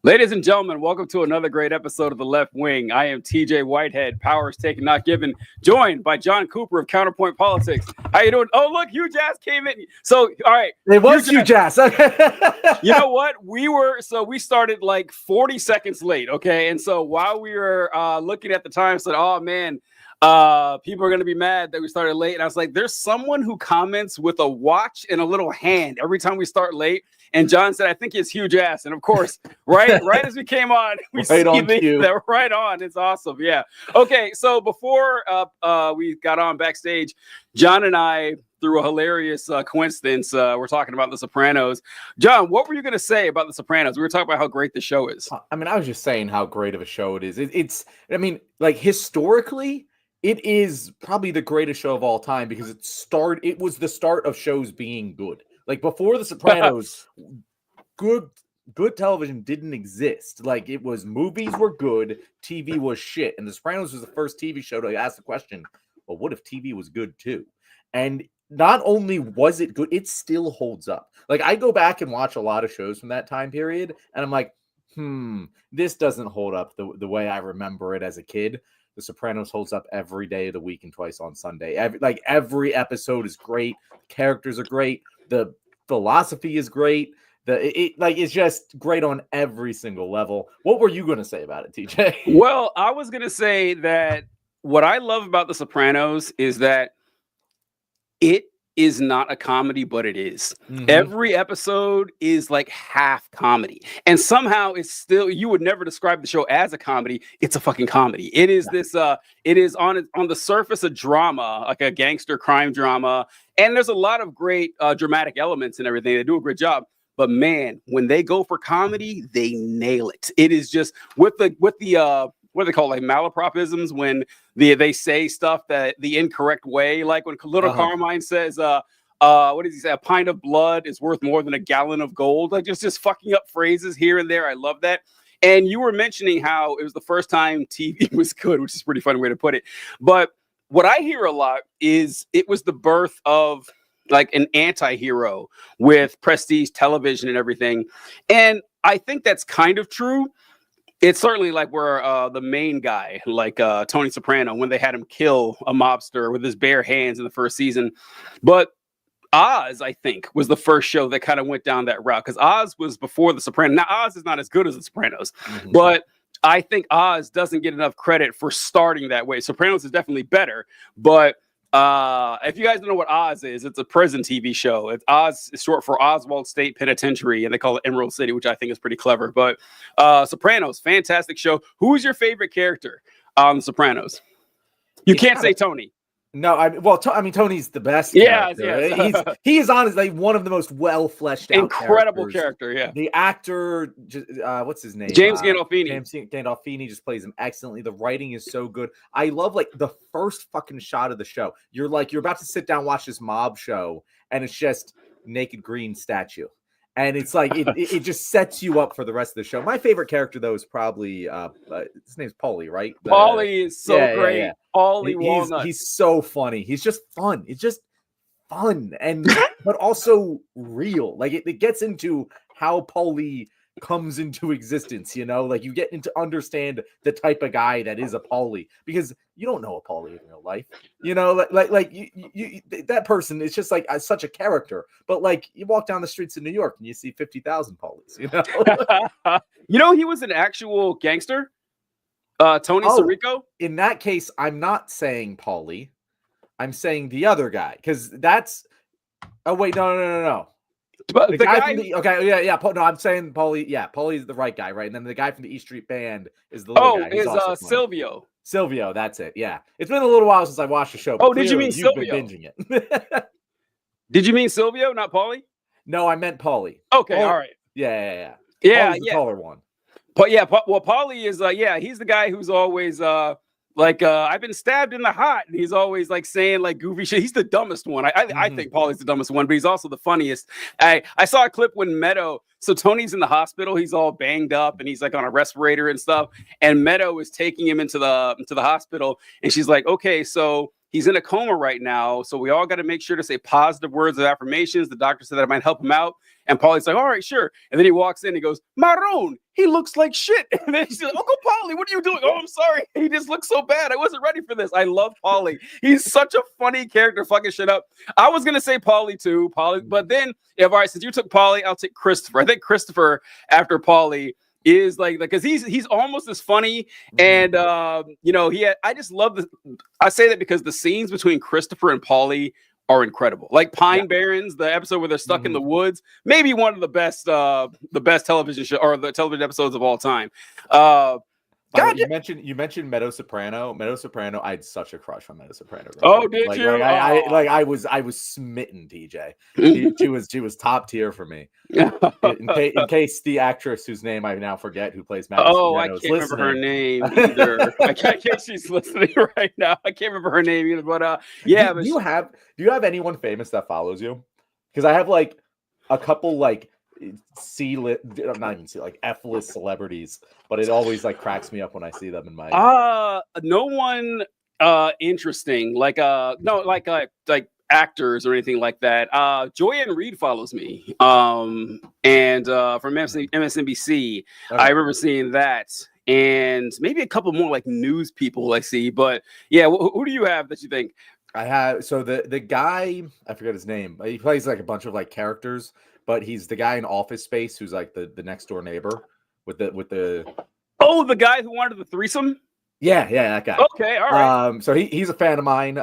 Ladies and gentlemen, welcome to another great episode of The Left Wing. I am TJ Whitehead, powers taken, not given, joined by John Cooper of Counterpoint Politics. How you doing? Oh, look, Hugh Jazz came in. So, all right. It was Hugh Jazz. You know what? We started like 40 seconds late, okay? And so while we were looking at the time, said, oh, man, people are going to be mad that we started late. And I was like, there's someone who comments with a watch and a little hand every time we start late. And John said, I think it's Hugh Jazz. And of course, right as we came on, we right see on that right on. It's awesome. Yeah. Okay. So before we got on backstage, John and I, through a hilarious coincidence, we're talking about The Sopranos. John, what were you going to say about The Sopranos? We were talking about how great the show is. I mean, I was just saying how great of a show it is. Historically, it is probably the greatest show of all time because it was the start of shows being good. Like before The Sopranos, good television didn't exist. Like it was movies were good, TV was shit. And The Sopranos was the first TV show to ask the question, well, what if TV was good too? And not only was it good, it still holds up. Like I go back and watch a lot of shows from that time period, and I'm like, this doesn't hold up the way I remember it as a kid. The Sopranos holds up every day of the week and twice on Sunday. Every episode is great. Characters are great. The philosophy is great. It's just great on every single level. What were you going to say about it, TJ? Well, I was going to say that what I love about The Sopranos is that it is not a comedy, but it is. Mm-hmm. Every episode is like half comedy. And somehow it's still, you would never describe the show as a comedy. It's a fucking comedy. It is it is on the surface a drama, like a gangster crime drama. And there's a lot of great dramatic elements and everything. They do a great job. But man, when they go for comedy, they nail it. It is just with the what do they call it, like malapropisms, when they say stuff that the incorrect way, like when Little Carmine says, what does he say? A pint of blood is worth more than a gallon of gold. Like just fucking up phrases here and there. I love that. And you were mentioning how it was the first time TV was good, which is a pretty funny way to put it. But what I hear a lot is it was the birth of like an anti-hero with prestige television and everything. And I think that's kind of true. It's certainly like where the main guy, like Tony Soprano, when they had him kill a mobster with his bare hands in the first season. But Oz, I think, was the first show that kind of went down that route because Oz was before The Sopranos. Now, Oz is not as good as The Sopranos, but I think Oz doesn't get enough credit for starting that way. Sopranos is definitely better, but if you guys don't know what Oz is, it's a prison TV show. Oz is short for Oswald State Penitentiary, and they call it Emerald City, which I think is pretty clever. But Sopranos, fantastic show. Who is your favorite character on Sopranos? You can't say Tony. No, Tony's the best. Yeah. He is honestly one of the most well fleshed out, incredible character. Yeah, the actor, what's his name? James Gandolfini. James Gandolfini just plays him excellently. The writing is so good. I love like the first fucking shot of the show. You're about to sit down and watch this mob show, and it's just naked green statue. And it's like it just sets you up for the rest of the show. My favorite character though is probably his name's Paulie, right? Paulie is so great. Yeah. Paulie Walnut. He's so funny. He's just fun. It's just fun and but also real. Like it gets into how Paulie comes into existence, like you get into understand the type of guy that is a Paulie because you don't know a Paulie in real life, that person is just like such a character, but like you walk down the streets of New York and you see 50,000 Paulies, he was an actual gangster, Tony Sirico. In that case, I'm not saying Paulie, I'm saying the other guy because that's no. But the guy from no, I'm saying Paulie. Yeah, Paulie's the right guy, right? And then the guy from the East Street Band is the little guy. Is Silvio. Silvio, that's it. Yeah, it's been a little while since I watched the show. Did you mean Silvio? Been binging it. Did you mean Silvio, not Paulie? No, I meant Paulie. Okay, all right. Yeah. Paulie's the taller one. But yeah, Paulie is he's the guy who's always I've been stabbed in the heart, and he's always like saying like goofy shit. He's the dumbest one. I think Paulie's the dumbest one, but he's also the funniest. I saw a clip when Meadow. So Tony's in the hospital. He's all banged up, and he's like on a respirator and stuff. And Meadow is taking him into the hospital, and she's like, "Okay, so he's in a coma right now, so we all got to make sure to say positive words of affirmations. The doctor said that I might help him out. And Paulie's like, all right, sure. And then he walks in and he goes, Maroon, he looks like shit. And then he says, Uncle Paulie, what are you doing? Oh, I'm sorry. He just looks so bad. I wasn't ready for this. I love Paulie. He's such a funny character, fucking shit up. I was going to say Paulie too, but then, all right, since you took Paulie, I'll take Christopher. I think Christopher after Paulie is like, because he's almost as funny. And, I just love I say that because the scenes between Christopher and Paulie are incredible. Like Pine Barrens, the episode where they're stuck in the woods, maybe one of the best television show or the television episodes of all time. God, you mentioned Meadow Soprano. Meadow Soprano, I had such a crush on Meadow Soprano. Oh, did you? I was smitten, TJ. She was top tier for me. In case the actress whose name I now forget who plays Meadow Soprano I can't remember her name either. I can't she's listening right now. I can't remember her name either. But do you have anyone famous that follows you? Because I have like a couple like not even C, like F-list celebrities, but it always like cracks me up when I see them in my no one interesting like actors or anything like that. Joyanne Reed follows me and from MSNBC. Okay. I remember seeing that, and maybe a couple more like news people I see, but yeah, who do you have that you think? I have the guy, I forget his name, he plays like a bunch of like characters, but he's the guy in Office Space who's like the next door neighbor with the the guy who wanted the threesome. Yeah, that guy. Okay, all right. So he's a fan of mine.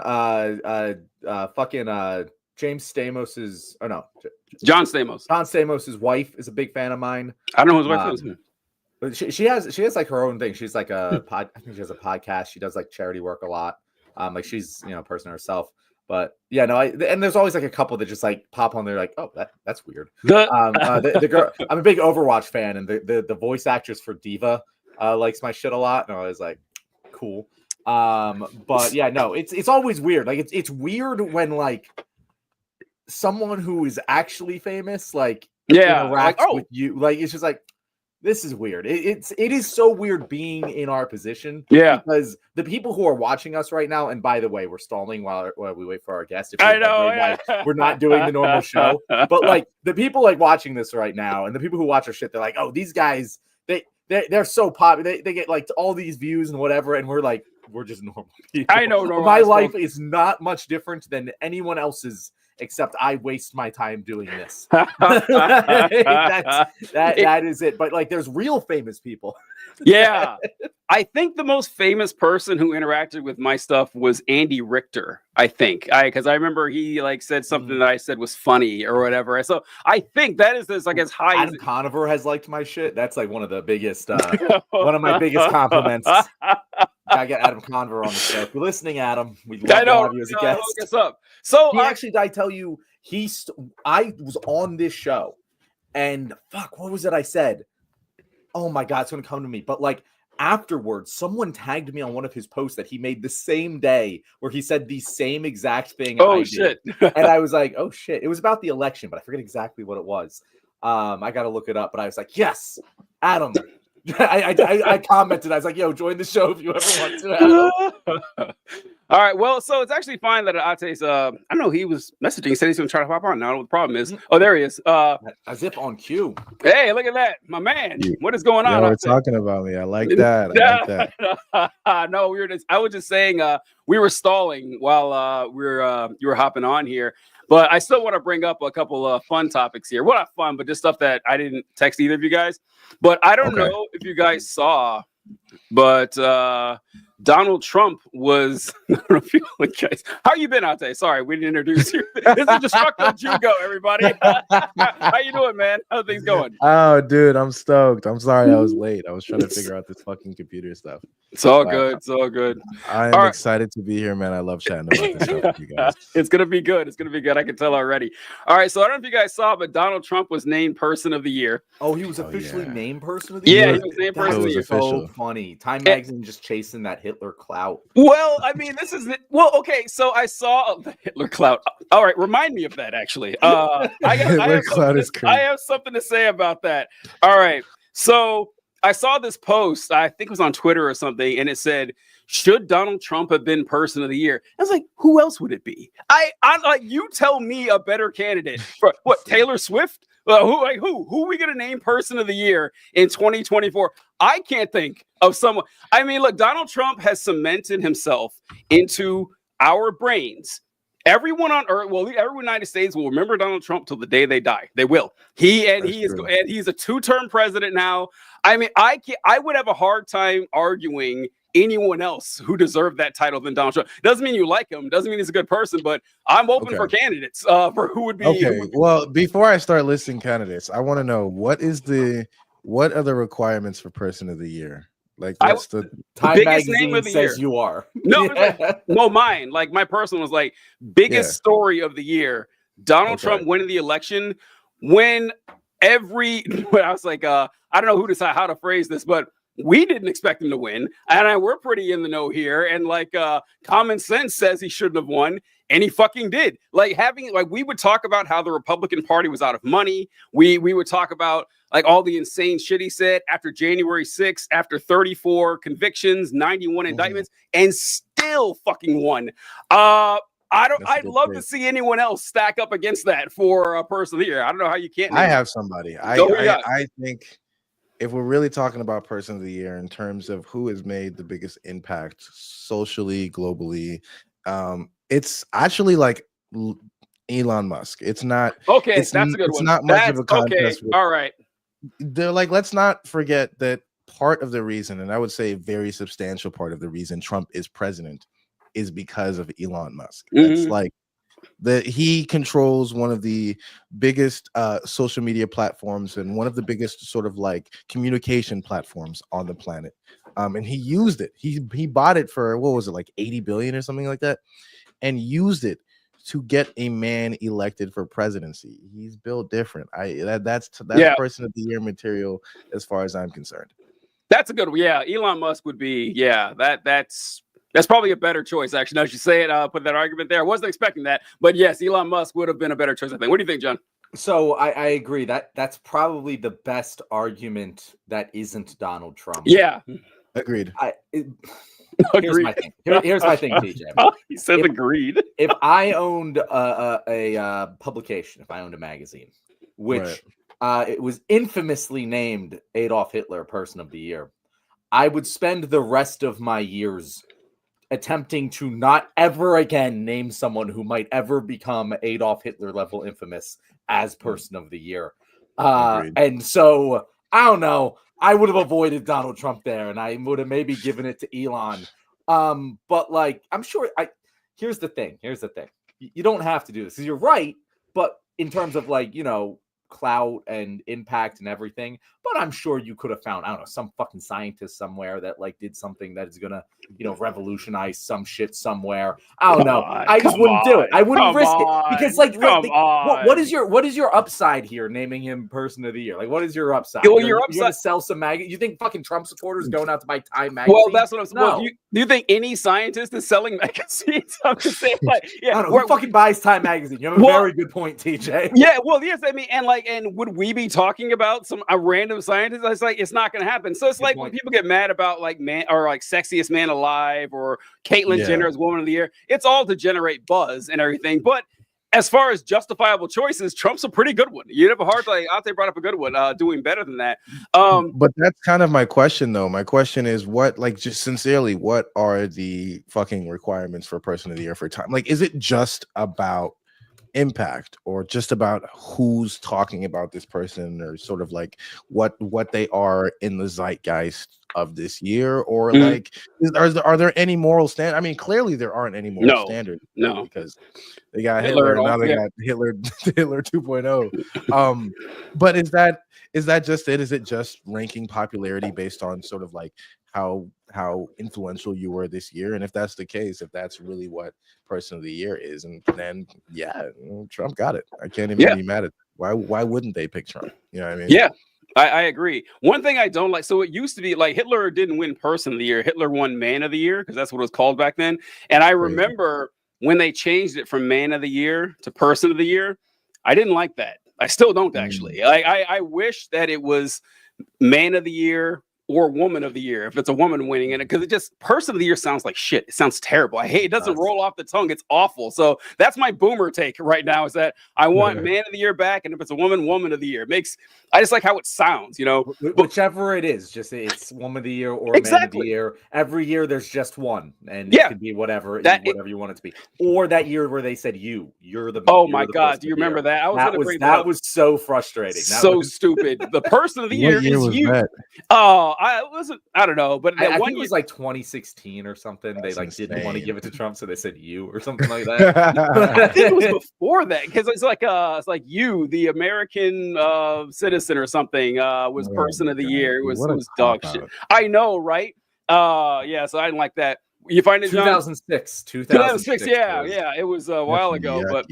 James Stamos's John Stamos. John Stamos' wife is a big fan of mine. I don't know who his wife is. But she has like her own thing. She's like I think she has a podcast. She does like charity work a lot. Like she's a person herself. But yeah, no, and there's always like a couple that just like pop on there, like, oh, that's weird. The girl, I'm a big Overwatch fan, and the voice actress for Diva likes my shit a lot, and I was like, cool. But yeah, no, it's always weird. Like it's weird when like someone who is actually famous like interacts with you. Like it's just like, this is weird. It is so weird being in our position. Yeah. Because the people who are watching us right now, and by the way, we're stalling while we wait for our guest. I know. Like, we're not doing the normal show. But like the people like watching this right now, and the people who watch our shit, they're like, oh, these guys, they're so popular. They get like all these views and whatever, and we're like, we're just normal people. I know. My life is not much different than anyone else's, except I waste my time doing this. That is it. But like, there's real famous people. Yeah. I think the most famous person who interacted with my stuff was Andy Richter. I think because I remember he like said something that I said was funny or whatever. So I think that is this like as high. Adam Conover has liked my shit. That's like one of the biggest, one of my biggest compliments. I get Adam Conover on the show. If you're listening, Adam, we'd love to have you as a guest. Hook us up. So he actually, did I tell you, I was on this show, and fuck, what was it I said? Oh my God, it's gonna come to me. But like afterwards, someone tagged me on one of his posts that he made the same day where he said the same exact thing. Oh shit. And I was like, oh shit. It was about the election, but I forget exactly what it was. I gotta look it up, but I was like, yes, Adam. I commented. I was like, "Yo, join the show if you ever want to." All right. Well, so it's actually fine that Ate's. I don't know. He was messaging. He said he's going to try to pop on. I don't know what the problem is. Oh, there he is. As if on cue. Hey, look at that, my man. What is going on? We're talking about me. I like that. No, I was just saying. We were stalling while you were hopping on here. But I still want to bring up a couple of fun topics here. Well, not fun, but just stuff that I didn't text either of you guys. But I don't know if you guys saw, but Donald Trump was. I don't know if you guys. How you been out there? Sorry, we didn't introduce you. This is Destructo Jugo, everybody. How you doing, man? How things going? Oh, dude, I'm stoked. I'm sorry I was late. I was trying to figure out this fucking computer stuff. It's all good. It's all good. I'm excited to be here, man. I love chatting about this stuff with you guys. It's gonna be good. It's gonna be good. I can tell already. All right. So I don't know if you guys saw, but Donald Trump was named Person of the Year. Oh, he was officially named Person of the Year. Yeah, he was named Person of the Year. So funny. Time Magazine just chasing that Hitler clout. Well, I mean, this is okay. So I saw the Hitler clout. All right, remind me of that. Actually, I have something to say about that. All right, so I saw this post. I think it was on Twitter or something, and it said, should Donald Trump have been person of the year? I was like, who else would it be? I like, you tell me a better candidate for what? Taylor Swift? Who are we gonna name person of the year in 2024? I can't think of someone. I mean, look, Donald Trump has cemented himself into our brains. Everyone on earth, well, everyone in the United States will remember Donald Trump till the day they die. They will. He's a 2-term president now. I mean, I would have a hard time arguing anyone else who deserved that title than Donald Trump. Doesn't mean you like him. Doesn't mean he's a good person. But I'm open for candidates for who would be. Okay. Well, before I start listing candidates, I want to know what are the requirements for person of the year? Like, what's the Time biggest Magazine name of the says year? You are. No, no, mine. Like, my personal was like biggest story of the year. Donald Trump winning the election. When I was like, I don't know who decide how to phrase this, but we didn't expect him to win, and we're pretty in the know here. And like, common sense says he shouldn't have won, and he fucking did. Like, we would talk about how the Republican Party was out of money. We would talk about like all the insane shit he said after January 6th, after 34 convictions, 91 indictments, and still fucking won. I'd love to see anyone else stack up against that for a person of the year. I don't know how you can't. I have somebody. I think if we're really talking about person of the year in terms of who has made the biggest impact socially, globally, it's actually like Elon Musk. It's not okay. That's a good one. It's not much of a contest. Okay. All right. They're like, let's not forget that part of the reason, and I would say a very substantial part of the reason Trump is president is because of Elon Musk. It's like he controls one of the biggest social media platforms and one of the biggest sort of like communication platforms on the planet. And he used it. He bought it for, what was it, like 80 billion or something like that, and used it to get a man elected for presidency. He's built different. That's person of the year material as far as I'm concerned. That's a good one. Yeah, Elon Musk would be. Yeah, that's probably a better choice. Actually, now you say it, put that argument there. I wasn't expecting that, but yes, Elon Musk would have been a better choice, I think. What do you think, John? So I agree that's probably the best argument that isn't Donald Trump. Yeah, agreed. Here's my thing. Here's my thing, TJ. He said agreed. If I owned a publication, if I owned a magazine, which it was infamously named Adolf Hitler Person of the Year, I would spend the rest of my years attempting to not ever again name someone who might ever become Adolf Hitler level infamous as Person of the Year. And so, I don't know. I would have avoided Donald Trump there, and I would have maybe given it to Elon. But like, I'm sure. Here's the thing. You don't have to do this. You're right, but in terms of like, clout and impact and everything, but I'm sure you could have found, I don't know, some fucking scientist somewhere that like did something that is gonna, revolutionize some shit somewhere. I don't know. I just wouldn't do it. I wouldn't risk it because like, what is your upside here naming him Person of the Year? Like, what is your upside? Well, you're gonna sell some magazine. You think fucking Trump supporters going out to buy Time magazine? Well, that's what I'm saying. No. Well, do you think any scientist is selling magazines? I'm just saying, like, I don't know. Who fucking buys Time magazine? You have a very good point, TJ. Yeah. Well, yes. I mean, and would we be talking about a random scientist? It's like, it's not going to happen. So it's good like point. When people get mad about like man or like sexiest man alive or Caitlyn Jenner as woman of the year, it's all to generate buzz and everything. But as far as justifiable choices, Trump's a pretty good one. You'd have a hard time. Ate brought up a good one, doing better than that. But that's kind of my question, though. My question is, just sincerely, what are the fucking requirements for Person of the Year for Time? Like, is it just about impact or just about who's talking about this person or sort of like what they are in the zeitgeist of this year, or like are there any moral standards? I mean, clearly there aren't any moral standards. No, because they got Hitler and now they got Hitler 2.0. But is that just it? Is it just ranking popularity based on sort of like how influential you were this year? And if that's the case, if that's really what Person of the Year is, and then Trump got it. I can't even be mad at it. Why wouldn't they pick Trump? You know what I mean? Yeah. I agree. One thing I don't like, so it used to be like Hitler didn't win Person of the Year. Hitler won Man of the Year because that's what it was called back then. And I remember when they changed it from Man of the Year to Person of the Year, I didn't like that. I still don't actually. I wish that it was Man of the Year, or woman of the year if it's a woman winning it, because it just person of the year sounds like shit. It sounds terrible. I hate it. Doesn't roll off the tongue. It's awful. So that's my boomer take right now, is that I want man of the year back, and if it's a woman, woman of the year. I just like how it sounds, Whichever it is, just it's woman of the year or man of the year. Every year there's just one, and it could be whatever you want it to be. Or that year where they said you're the my god, do you remember that? That was so frustrating. Stupid. The person of the year is you. That? Oh, I don't know, but I think it was like 2016 or something. They didn't want to give it to Trump, so they said you or something like that. I think it was before that, because it's like you, the American citizen or something, was person of the year. It was dog shit. I know, right? Yeah, so I didn't like that. You find it, John? 2006. Yeah, it was a while ago, but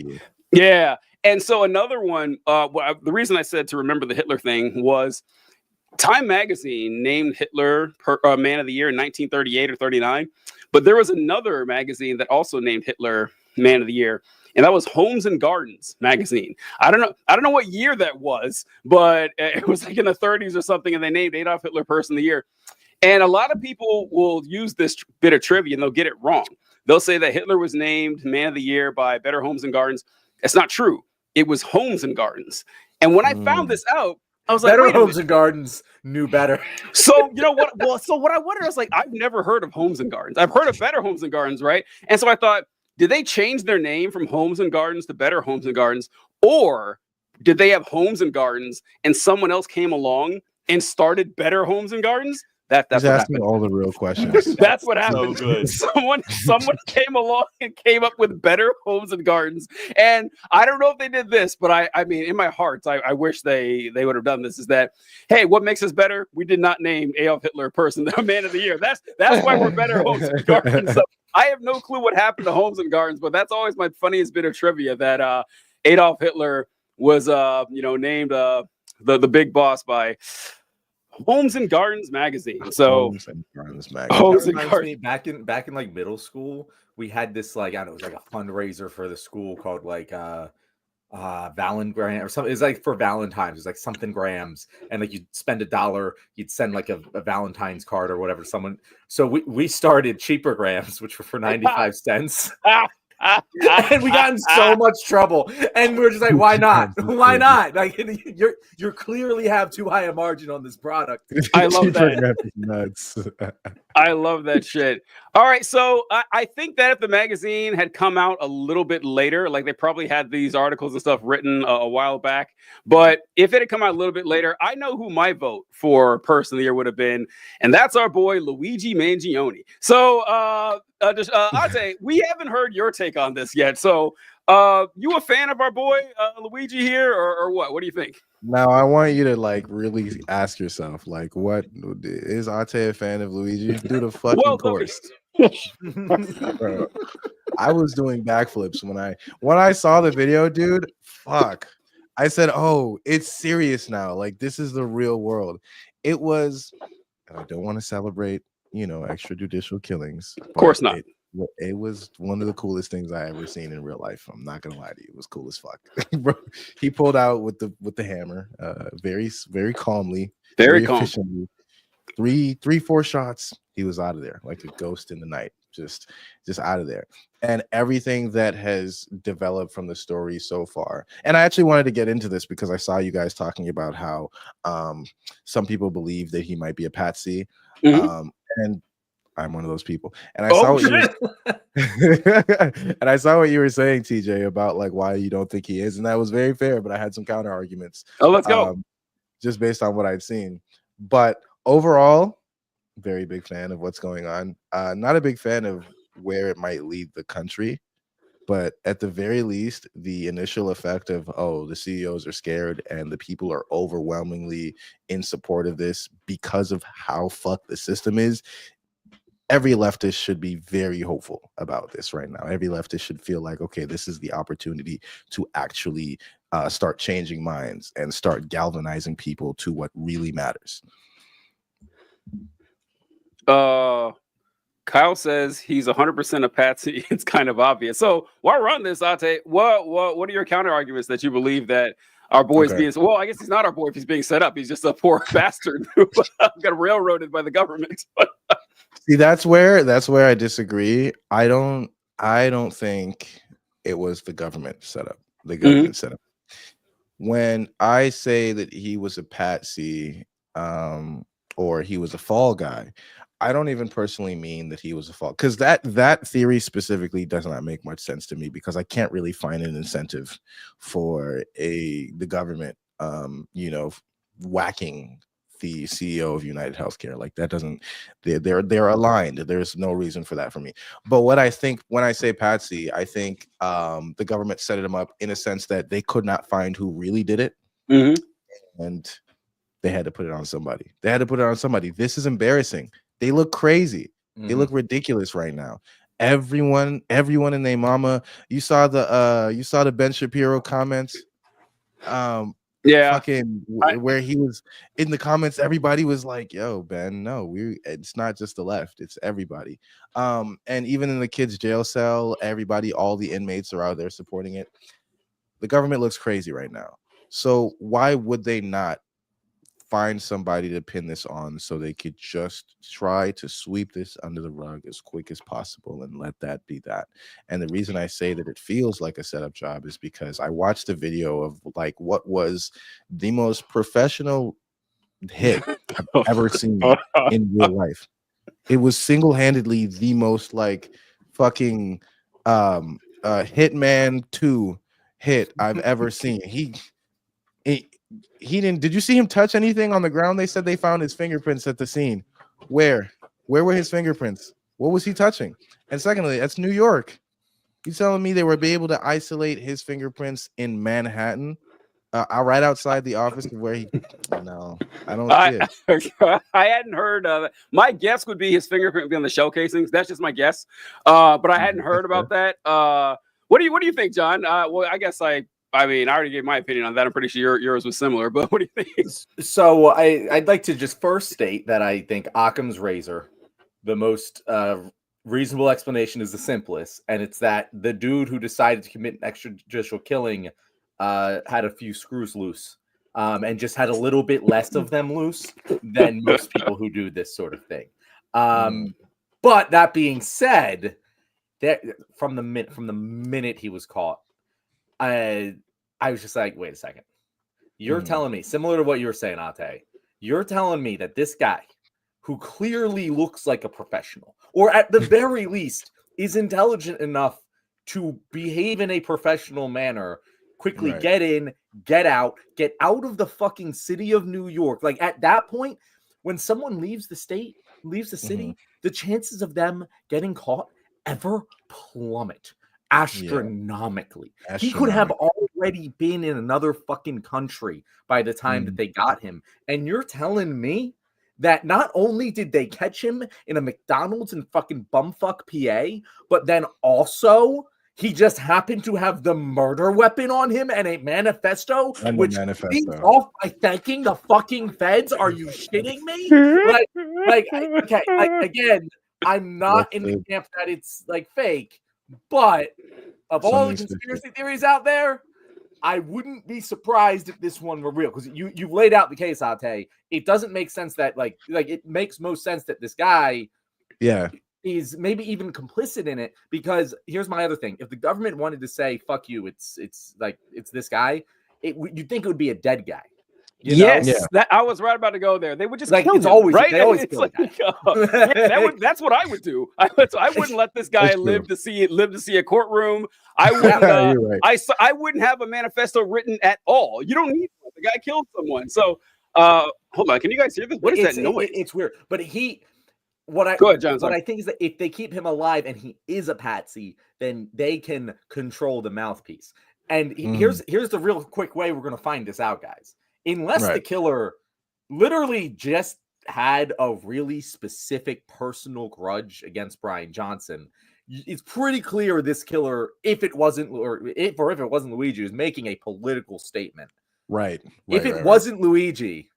yeah. And so another one, the reason I said to remember the Hitler thing was Time magazine named Hitler man of the year in 1938 or 39, but there was another magazine that also named Hitler man of the year, and that was Homes and Gardens magazine. I don't know what year that was, but it was like in the 30s or something, and they named Adolf Hitler person of the year. And a lot of people will use this bit of trivia and they'll get it wrong. They'll say that Hitler was named man of the year by Better Homes and Gardens. It's not true. It was Homes and Gardens. And when I found this out, I was like, Better Homes and Gardens knew better. So you know what? Well, so what I wondered, I was like, I've never heard of Homes and Gardens. I've heard of Better Homes and Gardens, right? And so I thought, did they change their name from Homes and Gardens to Better Homes and Gardens, or did they have Homes and Gardens and someone else came along and started Better Homes and Gardens? That's what happened. All the real questions. That's what happened. So good. Someone came along and came up with Better Homes and Gardens. And I don't know if they did this, but I mean, in my heart, I wish they would have done this. Is that, hey, what makes us better? We did not name Adolf Hitler person the man of the year. That's why we're Better Homes and Gardens. So I have no clue what happened to Homes and Gardens, but that's always my funniest bit of trivia, that Adolf Hitler was named the big boss by Homes and Gardens magazine. So Homes and Gardens magazine. Back in like middle school, we had this like, I don't know, it was like a fundraiser for the school called like Valengram or something. It's like for Valentine's. It's like something grams, and like you'd spend $1, you'd send like a Valentine's card or whatever. So we started cheaper grams, which were for 95 cents. And we got in so much trouble, and we were just like, why not? Like, you're clearly have too high a margin on this product. I love that. Nuts. I love that shit. All right, so I think that if the magazine had come out a little bit later, like they probably had these articles and stuff written a while back, but if it had come out a little bit later, I know who my vote for person of the year would have been, and that's our boy Luigi Mangione. So Ate, we haven't heard your take on this yet. So you a fan of our boy Luigi here, or what? What do you think? Now I want you to like really ask yourself, like, what is Ate a fan of Luigi? Do the fucking course. Bro, I was doing backflips when I saw the video, dude. Fuck. I said, oh, it's serious now. Like, this is the real world. It was, and I don't want to celebrate, extrajudicial killings. Of course not. It was one of the coolest things I ever seen in real life. I'm not gonna lie to you. It was cool as fuck. Bro, he pulled out with the hammer, very, very calmly, very efficiently. 3-4 shots, he was out of there like a ghost in the night, just out of there. And everything that has developed from the story so far. And I actually wanted to get into this because I saw you guys talking about how some people believe that he might be a patsy. And I'm one of those people. And I saw what you were saying, TJ, about like why you don't think he is. And that was very fair, but I had some counter arguments. Oh, let's go. Just based on what I'd seen. But overall, very big fan of what's going on. Not a big fan of where it might lead the country. But at the very least, the initial effect of, the CEOs are scared and the people are overwhelmingly in support of this because of how fucked the system is. Every leftist should be very hopeful about this right now. Every leftist should feel like, okay, this is the opportunity to actually start changing minds and start galvanizing people to what really matters. Kyle says he's 100% a patsy. It's kind of obvious. So while we're on this, Ate, what are your counter arguments that you believe that our boy's Okay. being, well, I guess he's not our boy if he's being set up. He's just a poor bastard who got railroaded by the government. See, that's where I disagree. I don't think it was the government setup. The government setup. When I say that he was a patsy, or he was a fall guy, I don't even personally mean that he was a fall, because that theory specifically does not make much sense to me, because I can't really find an incentive for the government, whacking the CEO of United Healthcare. Like, that doesn't, they're aligned. There's no reason for that for me. But what I think when I say patsy, I think the government set him up in a sense that they could not find who really did it, and they had to put it on somebody. This is embarrassing. They look crazy. They look ridiculous right now. Everyone and their mama. You saw the Ben Shapiro comments. Fucking where he was in the comments, everybody was like, "Yo, Ben, no, it's not just the left, it's everybody." And even in the kids' jail cell, everybody, all the inmates are out there supporting it. The government looks crazy right now. So why would they not find somebody to pin this on, so they could just try to sweep this under the rug as quick as possible and let that be that? And the reason I say that it feels like a setup job is because I watched a video of like what was the most professional hit I've ever seen in real life. It was single-handedly the most like fucking Hitman 2 hit I've ever seen. He didn't. Did you see him touch anything on the ground? They said they found his fingerprints at the scene. Where were his fingerprints? What was he touching? And secondly, that's New York. You telling me they were able to isolate his fingerprints in Manhattan, right outside the office of where he? No, I don't see it. I hadn't heard of it. My guess would be his fingerprint would be on the shell casings. That's just my guess. But I hadn't heard about that. What do you think, John? Well, I guess I already gave my opinion on that. I'm pretty sure yours was similar, but what do you think? So I'd like to just first state that I think Occam's razor, the most reasonable explanation, is the simplest, and it's that the dude who decided to commit an extrajudicial killing had a few screws loose, and just had a little bit less of them loose than most people who do this sort of thing. But that being said, that from the minute he was caught, I was just like, wait a second. You're telling me, similar to what you were saying, Ate, you're telling me that this guy, who clearly looks like a professional, or at the very least is intelligent enough to behave in a professional manner, quickly get in, get out of the fucking city of New York. Like, at that point, when someone leaves the state, leaves the city, the chances of them getting caught ever plummet astronomically. He could have already been in another fucking country by the time that they got him. And you're telling me that not only did they catch him in a McDonald's in fucking bumfuck PA, but then also he just happened to have the murder weapon on him and a manifesto, which leads off by thanking the fucking feds. Are you shitting me? Again, I'm not in the camp that it's like fake, but of all the conspiracy theories out there, I wouldn't be surprised if this one were real, because you've laid out the case, Ate. It doesn't make sense that like it makes most sense that this guy is maybe even complicit in it, because here's my other thing. If the government wanted to say fuck you, it's this guy, you'd think it would be a dead guy. That I was right about to go there. They would just kill him, always right? They always kill that's what I would do. I wouldn't let this guy live to see a courtroom. I wouldn't. I wouldn't have a manifesto written at all. You don't need one. The guy killed someone. So hold on. Can you guys hear this? What is that noise? It's weird. But go ahead, John. What I think is that if they keep him alive and he is a patsy, then they can control the mouthpiece. And here's the real quick way we're going to find this out, guys. Unless the killer literally just had a really specific personal grudge against Brian Johnson, it's pretty clear this killer, if it wasn't Luigi, was making a political statement. Right. If it wasn't Luigi,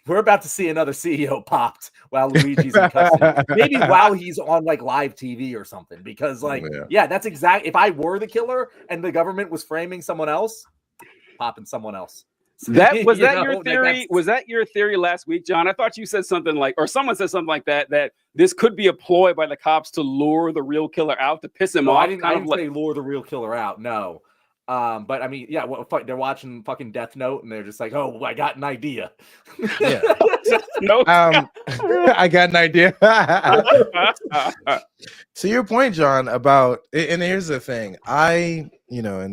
we're about to see another CEO popped while Luigi's in custody. Maybe while he's on like live TV or something. Because that's exactly, if I were the killer and the government was framing someone else, popping someone else. That was You that know, your like, theory? that's- Was that your theory last week, John? I thought you said something like, or someone said something like that this could be a ploy by the cops to lure the real killer out to piss him No, off. I didn't say lure the real killer out. No. But I mean, yeah, they're watching fucking Death Note and they're just like, oh, I got an idea. Yeah. No. I got an idea. To your point, John, about, and here's the thing, and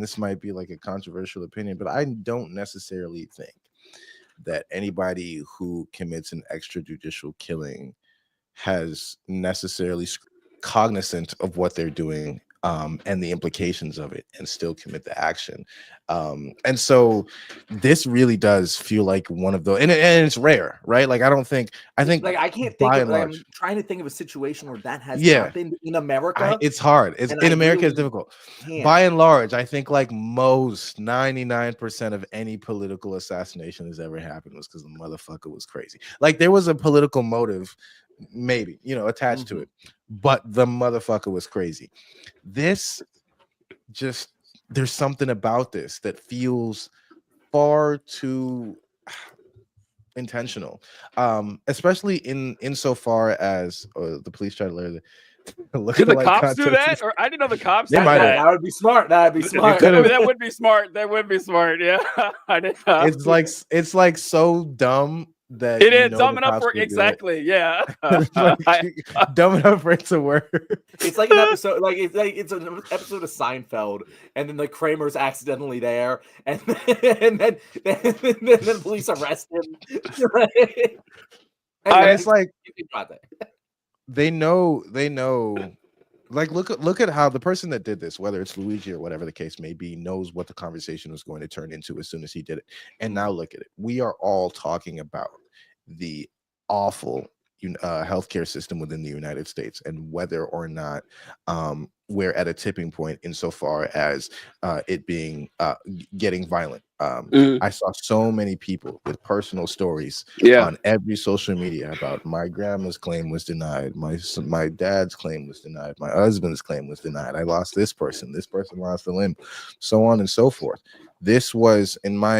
this might be like a controversial opinion, but I don't necessarily think that anybody who commits an extrajudicial killing has necessarily cognizant of what they're doing and the implications of it and still commit the action. And so this really does feel like one of those, and it's rare, right? Like, I think like, I can't think of, like, I'm trying to think of a situation where that has happened in America. It's hard. It's in America, it's difficult. By and large, I think like most 99% of any political assassination that's ever happened was because the motherfucker was crazy. Like, there was a political motive, maybe, attached to it, but the motherfucker was crazy. This just, there's something about this that feels far too intentional, especially insofar as the police try to learn. Did the cops do that? Or I didn't know the cops did that. That would be smart. That'd be smart. That would be smart. That would be smart. Yeah. I didn't know. It's like so dumb that it is dumb enough for exactly. Yeah. Dumb enough for it to work. It's like an episode, it's an episode of Seinfeld, and then the Kramer's accidentally there, and then the police arrest him. It's like they know. Like, look at how the person that did this, whether it's Luigi or whatever the case may be, knows what the conversation was going to turn into as soon as he did it. And now look at it. We are all talking about the awful healthcare system within the United States and whether or not we're at a tipping point insofar as it being getting violent. I saw so many people with personal stories on every social media about my grandma's claim was denied, my dad's claim was denied, my husband's claim was denied, I lost this person lost a limb, so on and so forth. This was, in my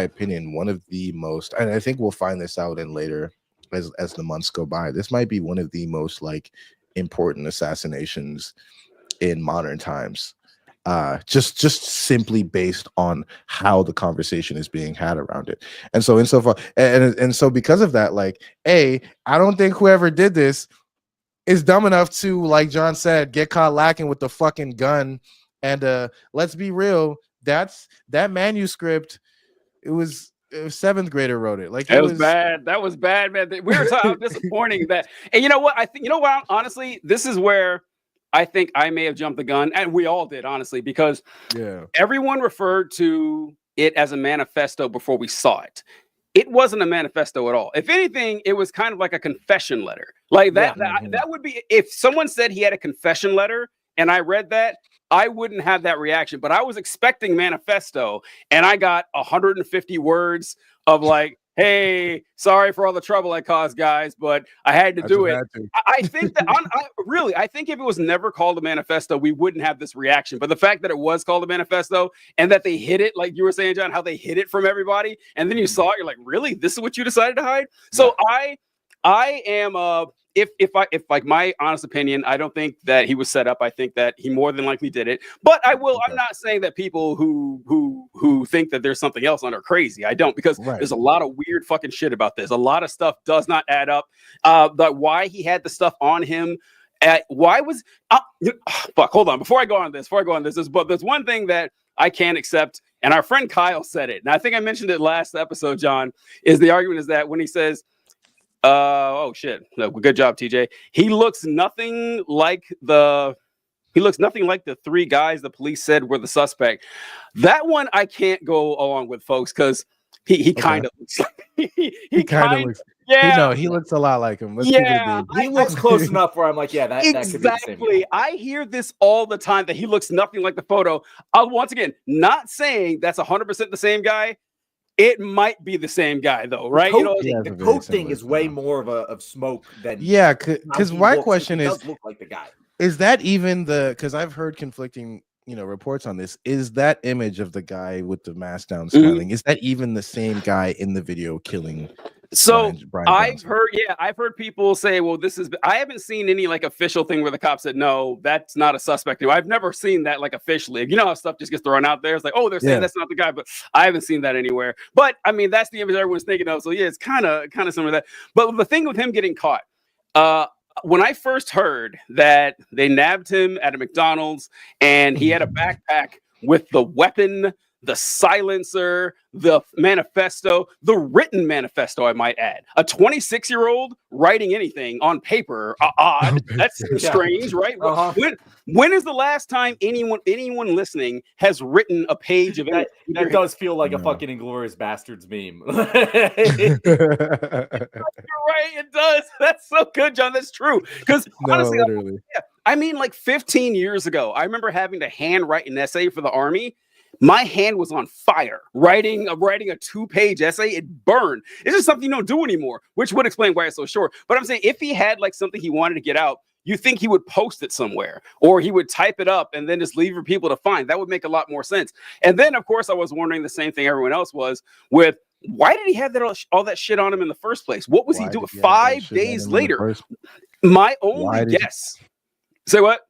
opinion, one of the most, and I think we'll find this out in later as the months go by, this might be one of the most like important assassinations in modern times. Just simply based on how the conversation is being had around it. And so insofar, and so because of that, like, I don't think whoever did this is dumb enough to, like John said, get caught lacking with the fucking gun. And let's be real, that manuscript, it was a 7th grader wrote it. Like, it was bad. That was bad, man. We were talking disappointing that. And you know what? I think, honestly, this is where I think I may have jumped the gun, and we all did, honestly, because everyone referred to it as a manifesto before we saw it. It wasn't a manifesto at all. If anything, it was kind of like a confession letter. Like that would be, if someone said he had a confession letter and I read that, I wouldn't have that reaction. But I was expecting manifesto, and I got 150 words of like, hey, sorry for all the trouble I caused, guys, but I had to do it. I think that, I think if it was never called a manifesto, we wouldn't have this reaction. But the fact that it was called a manifesto and that they hid it, like you were saying, John, how they hid it from everybody, and then you saw it, you're like, really? This is what you decided to hide? So I am if like my honest opinion, I don't think that he was set up. I think that he more than likely did it. But I'm not saying that people who think that there's something else on are crazy. I don't, because there's a lot of weird fucking shit about this. A lot of stuff does not add up. That why he had the stuff on him. Why was fuck? Hold on. Before I go on this, there's one thing that I can't accept, and our friend Kyle said it, and I think I mentioned it last episode. John, is the argument is that when he says, oh shit, no, good job, TJ. He looks nothing like the 3 guys the police said were the suspect. That one I can't go along with, folks, because he kind of looks like he kind of looks. Yeah, he looks a lot like him. He looks close enough where I'm like, yeah, that exactly. Could be the same guy. I hear this all the time that he looks nothing like the photo. I'll once again not saying that's 100% the same guy. It might be the same guy, though, right? The coat thing is way more of smoke than because my question is, does look like the guy. Is that even because I've heard conflicting reports on this. Is that image of the guy with the mask down smiling? Is that even the same guy in the video killing? So Brian I've heard people say, well, this is, I haven't seen any like official thing where the cop said, no, that's not a suspect. I've never seen that like officially. You know how stuff just gets thrown out there. It's like, oh, they're saying that's not the guy, but I haven't seen that anywhere. But I mean, that's the image everyone's thinking of. So yeah, it's kind of similar to that. But the thing with him getting caught, when I first heard that they nabbed him at a McDonald's and he had a backpack with the weapon, the silencer, the manifesto, the written manifesto, I might add. A 26-year-old writing anything on paper, odd. That's strange, right? When is the last time anyone listening has written a page of that? That does feel like a fucking Inglourious Bastards meme. You're right, it does. That's so good, John. That's true. Because honestly, I mean, like 15 years ago, I remember having to handwrite an essay for the Army. My hand was on fire writing a 2-page essay. It burned. It's just something you don't do anymore, which would explain why it's so short. But I'm saying if he had like something he wanted to get out, you think he would post it somewhere or he would type it up and then just leave for people to find. That would make a lot more sense. And then, of course, I was wondering the same thing everyone else was with why did he have that all that shit on him in the first place? What was he doing 5 days later? My only guess. Say what?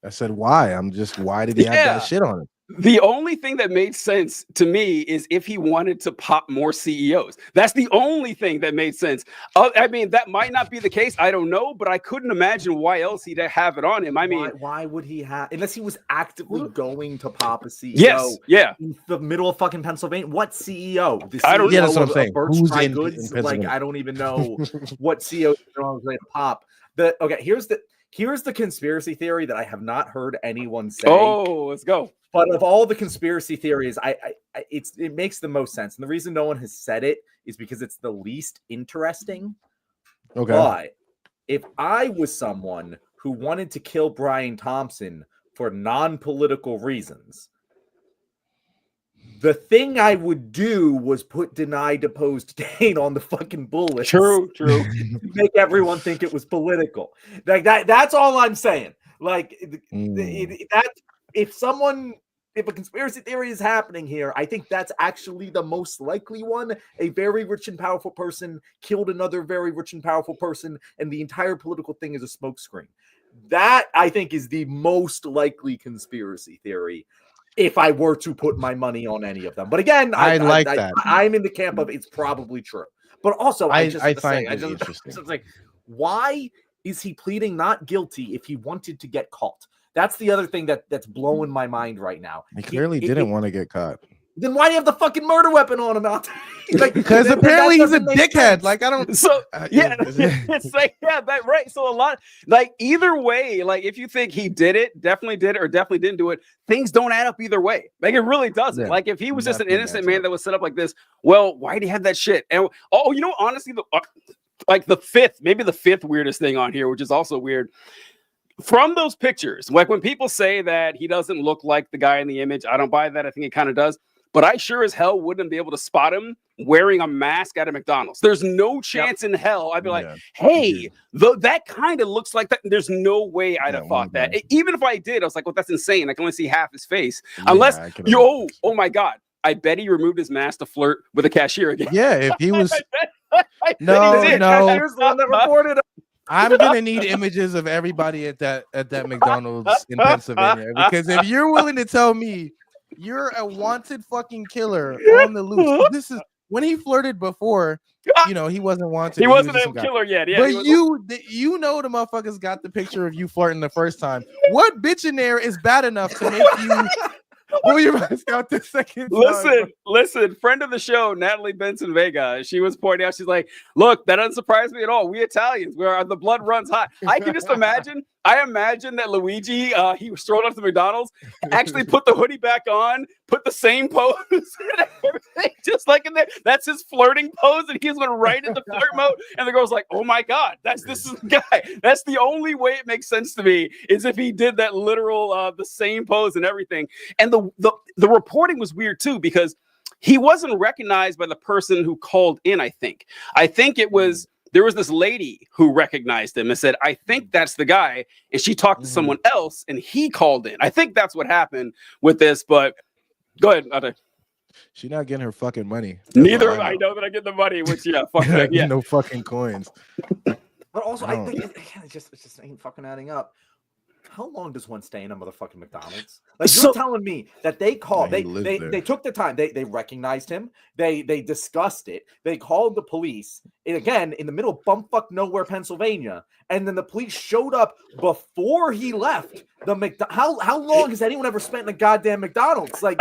I said, why? Why did he have that shit on him? The only thing that made sense to me is if he wanted to pop more CEOs. That's the only thing that made sense. I mean, that might not be the case. I don't know, but I couldn't imagine why else he'd have it on him. I mean, why would he have, unless he was actively going to pop a CEO? Yes, yeah. In the middle of fucking Pennsylvania. What CEO? The CEO I don't know. That's what I'm saying. Who's in like, I don't even know what CEO is on his way to pop. Here's the conspiracy theory that I have not heard anyone say. Oh, let's go. But of all the conspiracy theories, it makes the most sense. And the reason no one has said it is because it's the least interesting. Okay. But if I was someone who wanted to kill Brian Thompson for non-political reasons, the thing I would do was put deny deposed date on the fucking bullet. True. To make everyone think it was political. Like that's all I'm saying. Like if a conspiracy theory is happening here, I think that's actually the most likely one. A very rich and powerful person killed another very rich and powerful person, and the entire political thing is a smokescreen. That, I think, is the most likely conspiracy theory if I were to put my money on any of them. But again, I like that. I'm in the camp of it's probably true. But also, I find it interesting. It's like, why is he pleading not guilty if he wanted to get caught? That's the other thing that's blowing my mind right now. He clearly didn't want to get caught. Then why do you have the fucking murder weapon on him out there? Like, because apparently he's a dickhead. Sense. Like, I don't. So it's like that right. So a lot, like either way, like if you think he definitely did it, or definitely didn't do it, things don't add up either way. Like it really doesn't. Yeah, like if he was just an innocent man that was set up like this, well, why did he have that shit? And honestly, the fifth weirdest thing on here, which is also weird. From those pictures, like when people say that he doesn't look like the guy in the image, I don't buy that. I think he kind of does. But I sure as hell wouldn't be able to spot him wearing a mask at a McDonald's. There's no chance in hell. I'd be like, hey, that kind of looks like that. There's no way I'd have thought that. Even if I did, I was like, well, that's insane. I can only see half his face. Unless, oh my God. I bet he removed his mask to flirt with a cashier again. Yeah, if he was... No. Cashier's the one that reported him. I'm gonna need images of everybody at that McDonald's in Pennsylvania, because if you're willing to tell me you're a wanted fucking killer on the loose, this is when he flirted before. He wasn't wanted. He wasn't a killer yet. Yeah, but you know the motherfuckers got the picture of you flirting the first time. What bitch in there is bad enough to make you? Pull your mask out the second time. Listen, friend of the show, Natalie Benson Vega, she was pointing out, she's like, look, that doesn't surprise me at all. We Italians, where the blood runs hot. I can just imagine. I imagine that Luigi, he strolled up to McDonald's, actually put the hoodie back on, put the same pose and everything, just like in there. That's his flirting pose, and he's went right into flirt mode. And the girl's like, "Oh my God, this is the guy." That's the only way it makes sense to me is if he did that literal, the same pose and everything. And the reporting was weird too, because he wasn't recognized by the person who called in. I think it was there was this lady who recognized him and said, I think that's the guy. And she talked to someone else and he called in. I think that's what happened with this, but go ahead. Ade. She's not getting her fucking money. Neither I know that I get the money, which fuck that. Yeah. No fucking coins. But also, I think it just ain't fucking adding up. How long does one stay in a motherfucking McDonald's? Like, you're telling me that they called, they took the time, they recognized him, they discussed it, they called the police, and again, in the middle of bumfuck nowhere, Pennsylvania, and then the police showed up before he left the how long has anyone ever spent in a goddamn McDonald's? Like,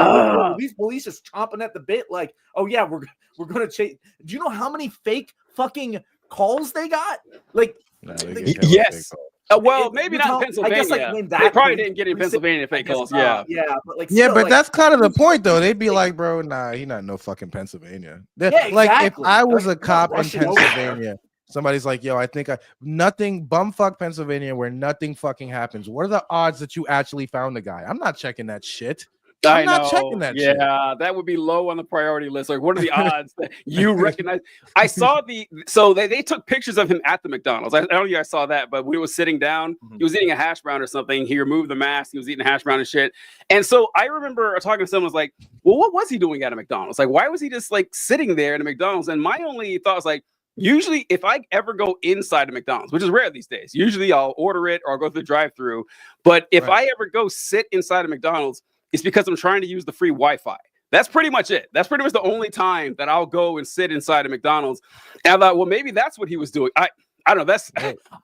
these police just chomping at the bit, like, oh yeah, we're gonna chase. Do you know how many fake fucking calls they got? Like, yes. Well, maybe not in Pennsylvania. I guess, like, they probably didn't get in Pennsylvania fake calls. Yeah, but like, but that's kind of the point, though. They'd be like, "Bro, nah, he not no fucking Pennsylvania." Like, if I was a cop in Pennsylvania, somebody's like, "Yo, I think nothing bumfuck Pennsylvania where nothing fucking happens." What are the odds that you actually found the guy? I'm not checking that shit. I'm not checking that shit. Yeah, that would be low on the priority list. Like, what are the odds that you recognize? I saw so they took pictures of him at the McDonald's. I don't know if you guys saw that, but when he was sitting down, he was eating a hash brown or something. He removed the mask. He was eating a hash brown and shit. And so I remember talking to someone was like, well, what was he doing at a McDonald's? Like, why was he just like sitting there at a McDonald's? And my only thought was like, usually if I ever go inside a McDonald's, which is rare these days, usually I'll order it or I'll go through the drive-thru. But if I ever go sit inside a McDonald's, it's because I'm trying to use the free Wi-Fi. That's pretty much it. That's pretty much the only time that I'll go and sit inside a McDonald's. And I thought, well, maybe that's what he was doing. I don't know.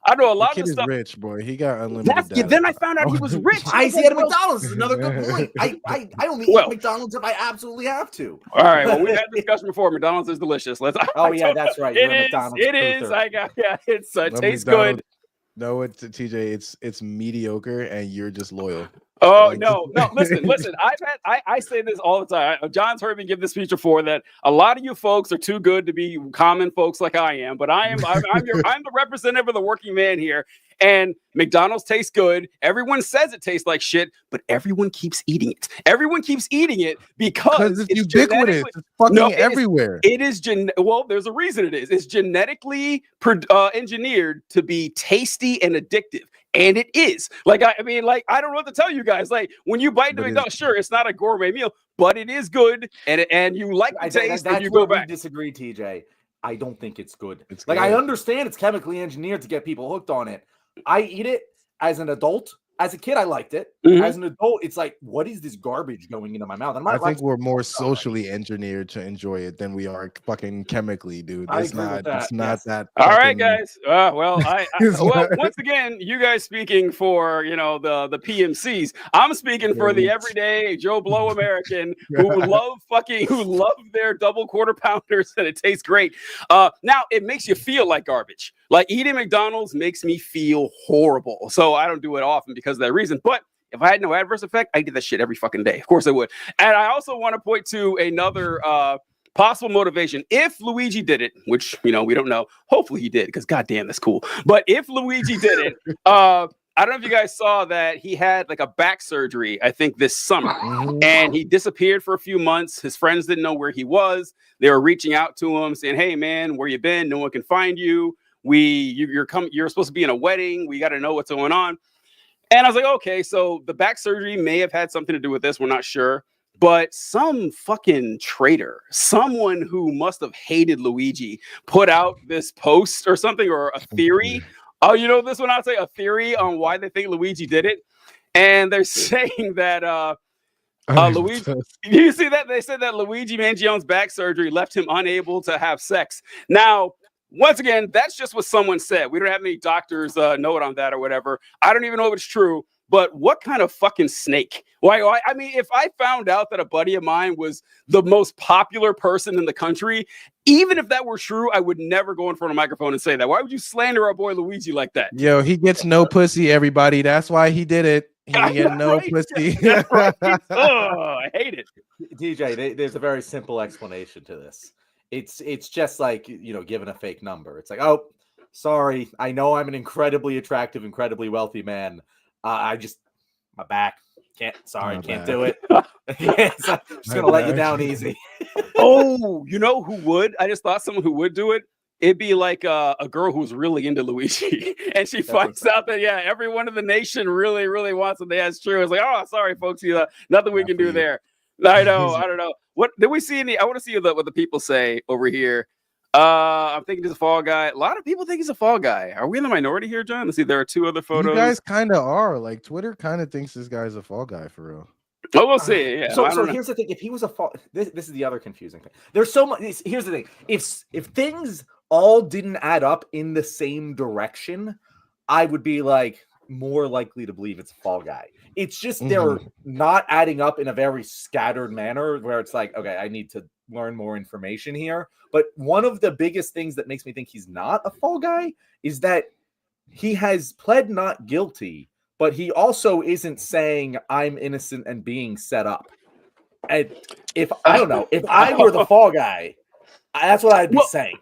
I know a lot of stuff. Rich, boy. He got unlimited data. Then I found out he was rich. I see at McDonald's is another good point. I only eat McDonald's if I absolutely have to. All right. Well, we had a discussion before. McDonald's is delicious. That's right. It is. It tastes good. No, TJ, it's mediocre, and you're just loyal. Oh, no. Listen. I say this all the time. John's heard me give this speech before that a lot of you folks are too good to be common folks like I am, but I'm the representative of the working man here. And McDonald's tastes good. Everyone says it tastes like shit, but everyone keeps eating it. Everyone keeps eating it because it's ubiquitous. It's fucking everywhere. Well, there's a reason it is. It's genetically engineered to be tasty and addictive. And it is. I don't know what to tell you guys. Like, when you bite into McDonald's, sure, it's not a gourmet meal, but it is good, and you like the taste, and you go back. We disagree, TJ. I don't think it's good. I understand it's chemically engineered to get people hooked on it. I eat it as an adult. As a kid, I liked it. As an adult, it's like, what is this garbage going into my mouth? I think we're more socially engeneered to enjoy it than we are fucking chemically, dude. It's not that. All right, guys. Well, once again, you guys speaking for the PMCs. I'm speaking for the everyday Joe Blow American who love their double quarter pounders and it tastes great. Now it makes you feel like garbage. Like, eating McDonald's makes me feel horrible. So I don't do it often because of that reason. But if I had no adverse effect, I did that shit every fucking day. Of course I would. And I also want to point to another possible motivation. If Luigi did it, which, we don't know. Hopefully he did, because goddamn, that's cool. But if Luigi did it, I don't know if you guys saw that he had like a back surgery, I think this summer, and he disappeared for a few months. His friends didn't know where he was. They were reaching out to him saying, hey man, where you been? No one can find you. You're supposed to be in a wedding. We got to know what's going on. And I was like, okay, so the back surgery may have had something to do with this. We're not sure. But some fucking traitor, someone who must have hated Luigi, put out this post or something, or a theory. Oh, this one, I'd say a theory on why they think Luigi did it. And they're saying that Luigi, you see that? They said that Luigi Mangione's back surgery left him unable to have sex. Now, once again, that's just what someone said. We don't have any doctors note on that or whatever. I don't even know if it's true. But what kind of fucking snake? Why? I mean, if I found out that a buddy of mine was the most popular person in the country, even if that were true, I would never go in front of a microphone and say that. Why would you slander our boy Luigi like that? Yo, he gets no pussy, everybody. That's why he did it. He get no pussy. Right. Oh, I hate it. DJ, there's a very simple explanation to this. It's just like, giving a fake number. It's like, oh, sorry. I know I'm an incredibly attractive, incredibly wealthy man. My back. Can't do it. I'm just going to let you down easy. Oh, who would? I just thought someone who would do it it'd be like a girl who's really into Luigi, and she finds out that everyone in the nation really, really wants it. That's true. It's like, oh, sorry, folks, nothing we can do there. I know. I don't know. What did we see? I want to see what the people say over here. I'm thinking he's a fall guy. A lot of people think he's a fall guy. Are we in the minority here, John? Let's see. There are 2 other photos. You guys kind of are. Like Twitter kind of thinks this guy's a fall guy for real. Oh, we'll see. Yeah. So here's the thing. If he was a fall, this is the other confusing thing. There's so much. Here's the thing. If things all didn't add up in the same direction, I would be like more likely to believe it's a fall guy. It's just they're not adding up in a very scattered manner where it's like, okay, I need to learn more information here. But one of the biggest things that makes me think he's not a fall guy is that he has pled not guilty, but he also isn't saying I'm innocent and being set up. And if I don't know, if I were the fall guy, that's what I'd be saying.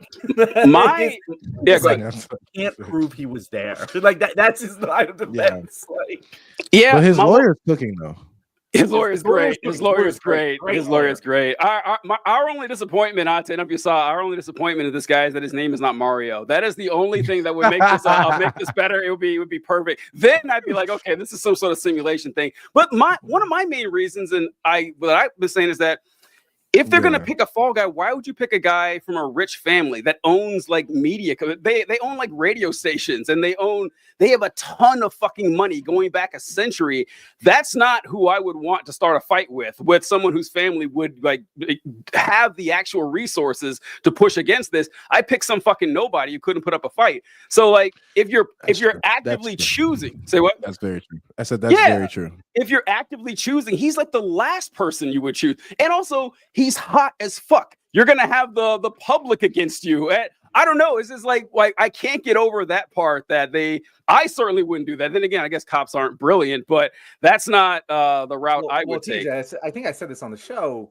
Can't prove he was there. Like that's his line of defense. But his lawyer's cooking though. His lawyer's great. His lawyer's great. His lawyer's great. Our only disappointment, I don't know if you saw, our only disappointment of this guy is that his name is not Mario. That is the only thing that would make this make this better. It would be perfect. Then I'd be like, okay, this is some sort of simulation thing. But one of my main reasons, and what I've been saying is that if they're gonna pick a fall guy, why would you pick a guy from a rich family that owns like media? They own like radio stations, and they have a ton of fucking money going back a century. That's not who I would want to start a fight with someone whose family would like have the actual resources to push against this. I pick some fucking nobody who couldn't put up a fight. So like if you're actively choosing, say what? That's very true. I said that's very true. If you're actively choosing, he's like the last person you would choose, and also he's hot as fuck. You're gonna have the public against you. I don't know. It's just like I can't get over that part that I certainly wouldn't do that. Then again, I guess cops aren't brilliant, but that's not the route I would take. TJ, I think I said this on the show,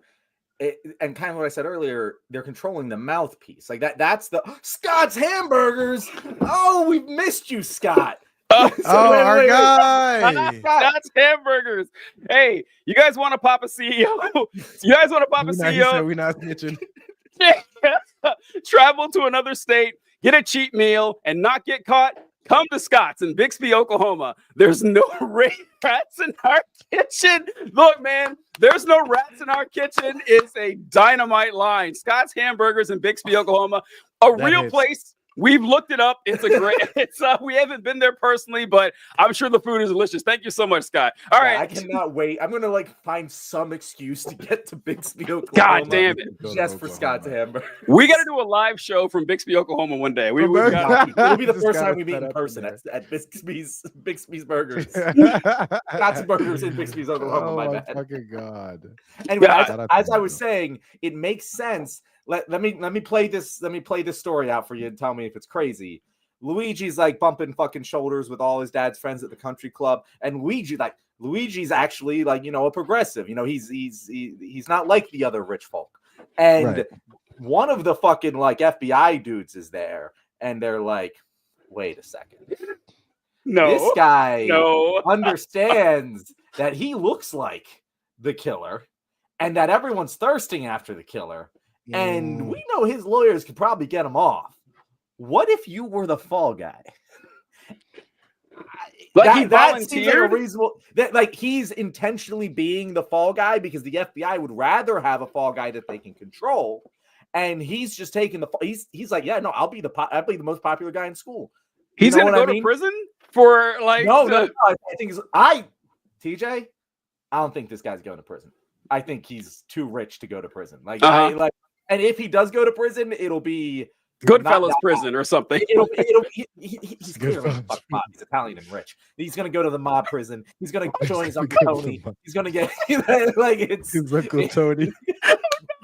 and kind of what I said earlier. They're controlling the mouthpiece. Like that's the Scott's Hamburgers. Oh, we've missed you, Scott. Our guy. Scott's Hamburgers. Hey, you guys want to pop a CEO? You guys want to pop a CEO? We're not snitching. Travel to another state, get a cheap meal, and not get caught. Come to Scott's in Bixby, Oklahoma. There's no rats in our kitchen. Look, man, there's no rats in our kitchen. It's a dynamite line. Scott's Hamburgers in Bixby, Oklahoma. A real place. We've looked it up. It's a great. We haven't been there personally, but I'm sure the food is delicious. Thank you so much, Scott. All right, I cannot wait. I'm gonna find some excuse to get to Bixby, Oklahoma. God damn it! Just for Scott's Hamburger. We got to do a live show from Bixby, Oklahoma one day. It'll be the first time we meet in person at Bixby's Burgers. Scott's Burgers in Bixby's, Oklahoma. My bad. Fucking God. Anyway, as I was saying, it makes sense. Let me play this story out for you and tell me if it's crazy. Luigi's like bumping fucking shoulders with all his dad's friends at the country club, and Luigi's actually like, a progressive. He's not like the other rich folk. And one of the fucking like FBI dudes is there, and they're like, wait a second. No, this guy understands that he looks like the killer and that everyone's thirsting after the killer. And we know his lawyers could probably get him off. What if you were the fall guy? That seems like a reasonable. Like he's intentionally being the fall guy because the FBI would rather have a fall guy that they can control, and he's just taking he's like, yeah, no, I'll be the most popular guy in school. He's gonna go to prison for like no. I think TJ. I don't think this guy's going to prison. I think he's too rich to go to prison. And if he does go to prison, it'll be Goodfellas prison or something. He's clearly he's Italian and rich. He's gonna go to the mob prison. He's gonna join his Uncle Tony. He's gonna get his Uncle Tony.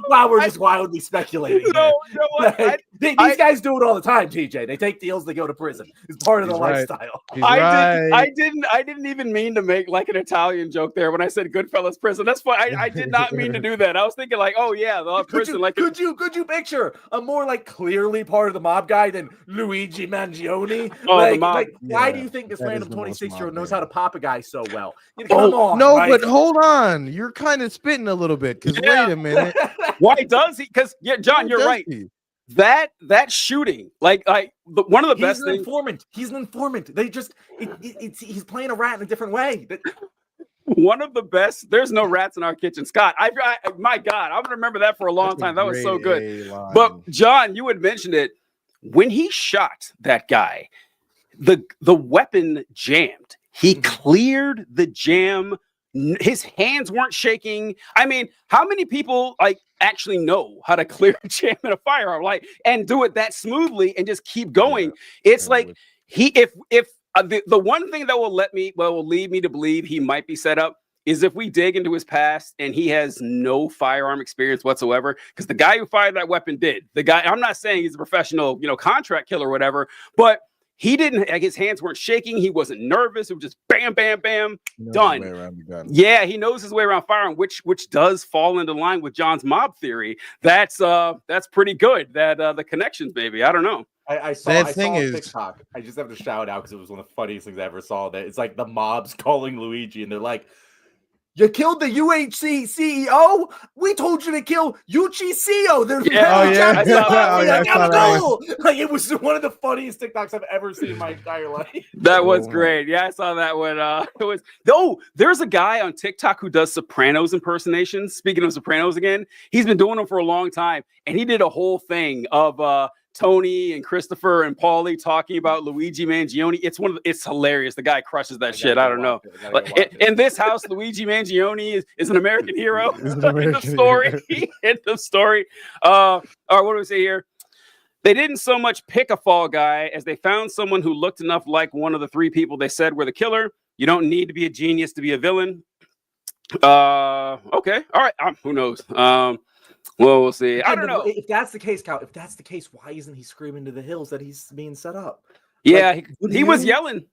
Wow, we're just wildly speculating. No, you know what? These guys do it all the time, TJ. They take deals, they go to prison. It's part of the lifestyle. I didn't even mean to make like an Italian joke there when I said Goodfellas prison. That's fine. I did not mean to do that. I was thinking like, oh yeah, the prison. Could you picture a more like clearly part of the mob guy than Luigi Mangione? Oh, the mob. Why do you think this random 26-year-old knows how to pop a guy so well? Come on, but hold on. You're kind of spitting a little bit because wait a minute. Why does he? Because John, you're right. that shooting, like one of the best things. He's an informant. They just he's playing a rat in a different way. One of the best. There's no rats in our kitchen, Scott. My God, I'm gonna remember that for a long time. That was so good. But John, you had mentioned it when he shot that guy. The weapon jammed. He cleared the jam. His hands weren't shaking. I mean, how many people like actually know how to clear a jam in a firearm, like, and do it that smoothly and just keep going? Yeah, it's like if the one thing that will lead me to believe he might be set up is if we dig into his past and he has no firearm experience whatsoever, because the guy who fired that weapon did. The guy, I'm not saying he's a professional, contract killer or whatever, but he didn't, like, his hands weren't shaking. He wasn't nervous. It was just bam, bam, bam, done. Yeah, he knows his way around firearm, which does fall into line with John's mob theory. That's pretty good. That the connections, maybe. I don't know. I saw TikTok. I just have to shout out because it was one of the funniest things I ever saw. That it's like the mob's calling Luigi, and they're like, "You killed the UHC CEO? We told you to kill UGCO." Like, it was one of the funniest TikToks I've ever seen in my entire life. That was great. Yeah, I saw that one. There's a guy on TikTok who does Sopranos impersonations. Speaking of Sopranos again, he's been doing them for a long time, and he did a whole thing of Tony and Christopher and Paulie talking about Luigi Mangione. It's hilarious. The guy crushes that shit. I don't know. In this house, Luigi Mangione is an American hero. End of story. End of story. All right, what do we say here? They didn't so much pick a fall guy as they found someone who looked enough like one of the three people they said were the killer. You don't need to be a genius to be a villain. Okay. All right. Who knows? Well, we'll see. I don't know. If that's the case, Cal, why isn't he screaming to the hills that he's being set up? Yeah, like, he was yelling.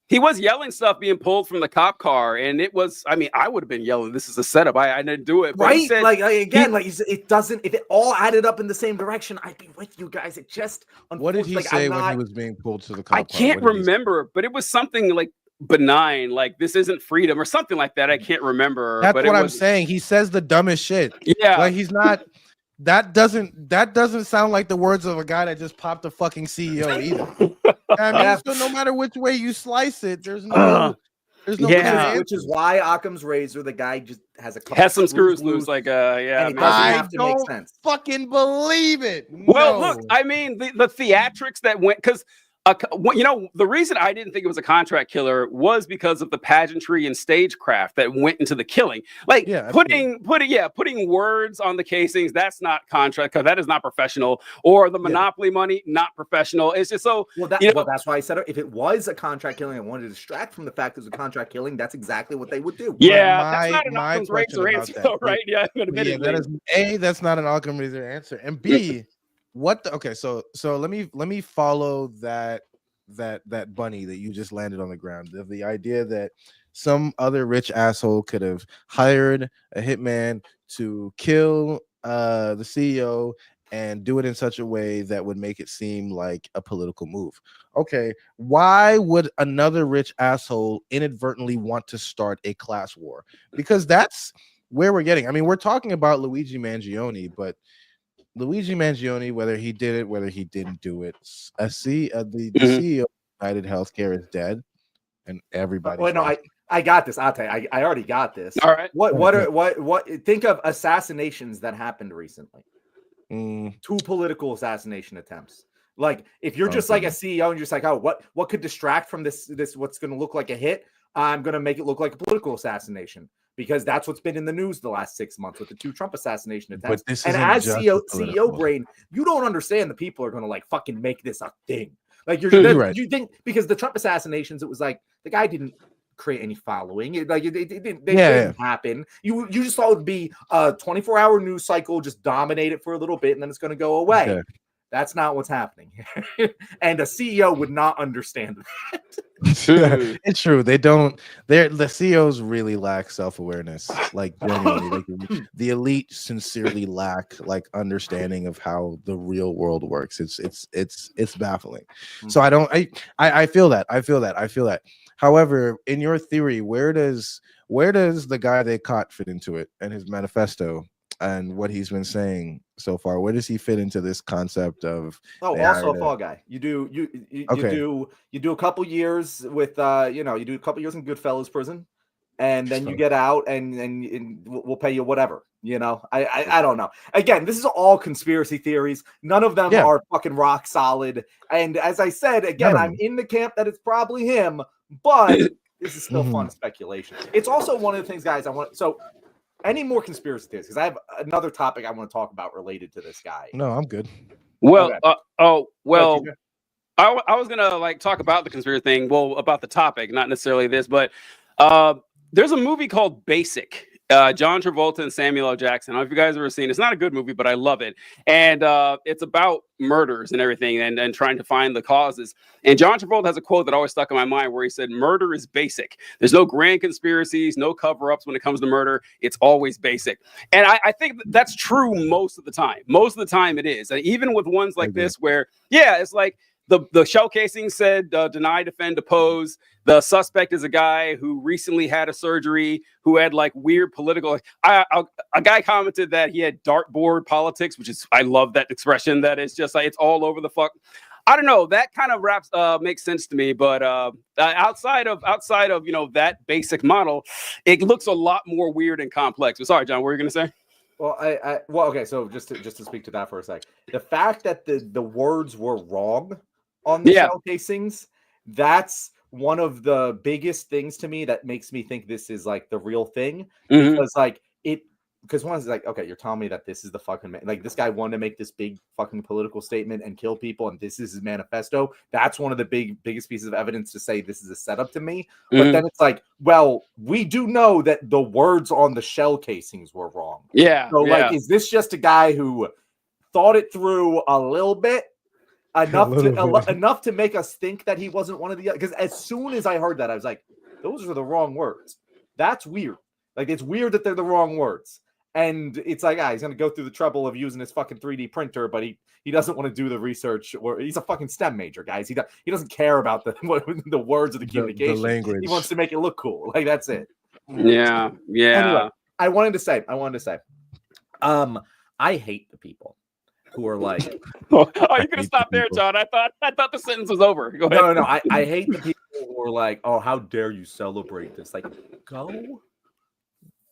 He was yelling stuff being pulled from the cop car, and it was. I mean, I would have been yelling, "This is a setup." I didn't do it, right? Said, it doesn't. If it all added up in the same direction, I'd be with you guys. It just. What did he say when he was being pulled to the cop car? I can't remember, but it was something like benign, like this isn't freedom or something like that. I can't remember. That's what I'm saying. He says the dumbest shit. Yeah, like he's not. That doesn't sound like the words of a guy that just popped a fucking CEO either. I mean, so no matter which way you slice it, there's no which is why Occam's razor, the guy just has some screws loose, like and it doesn't have to make sense. Fucking believe it. Well, look, I mean the theatrics that went, because the reason I didn't think it was a contract killer was because of the pageantry and stagecraft that went into the killing. Like putting words on the casings, that's not contract, because that is not professional. Or the Monopoly money, not professional. It's just so. Well, that's why I said if it was a contract killing and wanted to distract from the fact it was a contract killing, that's exactly what they would do. Yeah, that's not an Occam's razor answer, though, right? Yeah, that is A. That's not an Occam's razor answer, and B. So let me follow that bunny that you just landed on the ground. The idea that some other rich asshole could have hired a hitman to kill the CEO and do it in such a way that would make it seem like a political move. Okay, why would another rich asshole inadvertently want to start a class war? Because that's where we're getting. I mean, we're talking about Luigi Mangione, but Luigi Mangione, whether he did it, whether he didn't do it, the CEO of United Healthcare is dead, and everybody. Wait, no, I got this. I'll tell you, I already got this. All right. What? Think of assassinations that happened recently. 2 political assassination attempts. Like, if you're just like a CEO and you're just like, oh, what could distract from this what's going to look like a hit? I'm going to make it look like a political assassination. Because that's what's been in the news the last 6 months with the 2 Trump assassination attempts. And as CEO brain, you don't understand the people are going to like fucking make this a thing. Like you're right. You think because the Trump assassinations, it was like the guy didn't create any following. It didn't happen. You just thought it would be a 24-hour news cycle, just dominate it for a little bit, and then it's going to go away. Okay. That's not what's happening here. And a CEO would not understand that. It's true. They don't. The CEOs really lack self-awareness. Like genuinely, the elite sincerely lack like understanding of how the real world works. It's baffling. So I feel that. However, in your theory, where does the guy they caught fit into it and his manifesto and what he's been saying so far? Where does he fit into this concept of? Also a fall guy. You do a couple years with you do a couple years in Goodfellas prison, and then you get out and we'll pay you whatever. I don't know. Again, this is all conspiracy theories. None of them are fucking rock solid. And as I said, again, I'm in the camp that it's probably him, but this is still fun speculation. It's also one of the things, guys, any more conspiracy theories? Because I have another topic I want to talk about related to this guy. No, I'm good. Well, okay. I was gonna talk about the conspiracy thing. Well, about the topic, not necessarily this, but there's a movie called Basic. John Travolta and Samuel L. Jackson. I don't know if you guys have ever seen it. It's not a good movie, but I love it. And it's about murders and everything and trying to find the causes. And John Travolta has a quote that always stuck in my mind where he said, "Murder is basic. There's no grand conspiracies, no cover-ups when it comes to murder. It's always basic." And I think that's true most of the time. Most of the time it is. And even with ones like this where, it's like, the shell casing said deny, defend, oppose. The suspect is a guy who recently had a surgery, who had weird political. A guy commented that he had dartboard politics, which is, I love that expression. That is just it's all over the fuck. I don't know. That kind of makes sense to me. But outside of that basic model, it looks a lot more weird and complex. But sorry, John, what were you gonna say? Well, okay. So just to speak to that for a sec, the fact that the words were wrong on the shell casings, that's one of the biggest things to me that makes me think this is the real thing. Because one's okay, you're telling me that this is the fucking this guy wanted to make this big fucking political statement and kill people, and this is his manifesto. That's one of the biggest pieces of evidence to say this is a setup to me. But then it's well, we do know that the words on the shell casings were wrong. So is this just a guy who thought it through a little bit? Enough to make us think that he wasn't one of the, because as soon as I heard that, I was like, those are the wrong words. That's weird. It's weird that they're the wrong words. And it's he's going to go through the trouble of using his fucking 3D printer, but he doesn't want to do the research, or he's a fucking STEM major, guys. He doesn't care about the words of the communication. The language. He wants to make it look cool. That's it. Yeah. Anyway, I wanted to say, I hate the people who are oh, you're gonna stop there, John? I thought the sentence was over. Go ahead. No. I hate the people who are oh, how dare you celebrate this? Go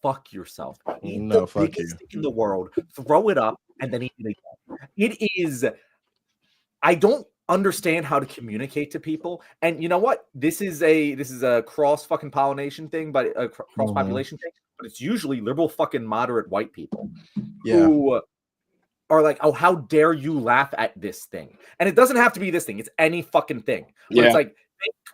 fuck yourself. Eat the biggest stick in the world, throw it up, and then eat it again. It is. I don't understand how to communicate to people, and you know what? This is a cross fucking pollination thing, but a cross population thing. But it's usually liberal fucking moderate white people who are oh, how dare you laugh at this thing? And it doesn't have to be this thing. It's any fucking thing. But it's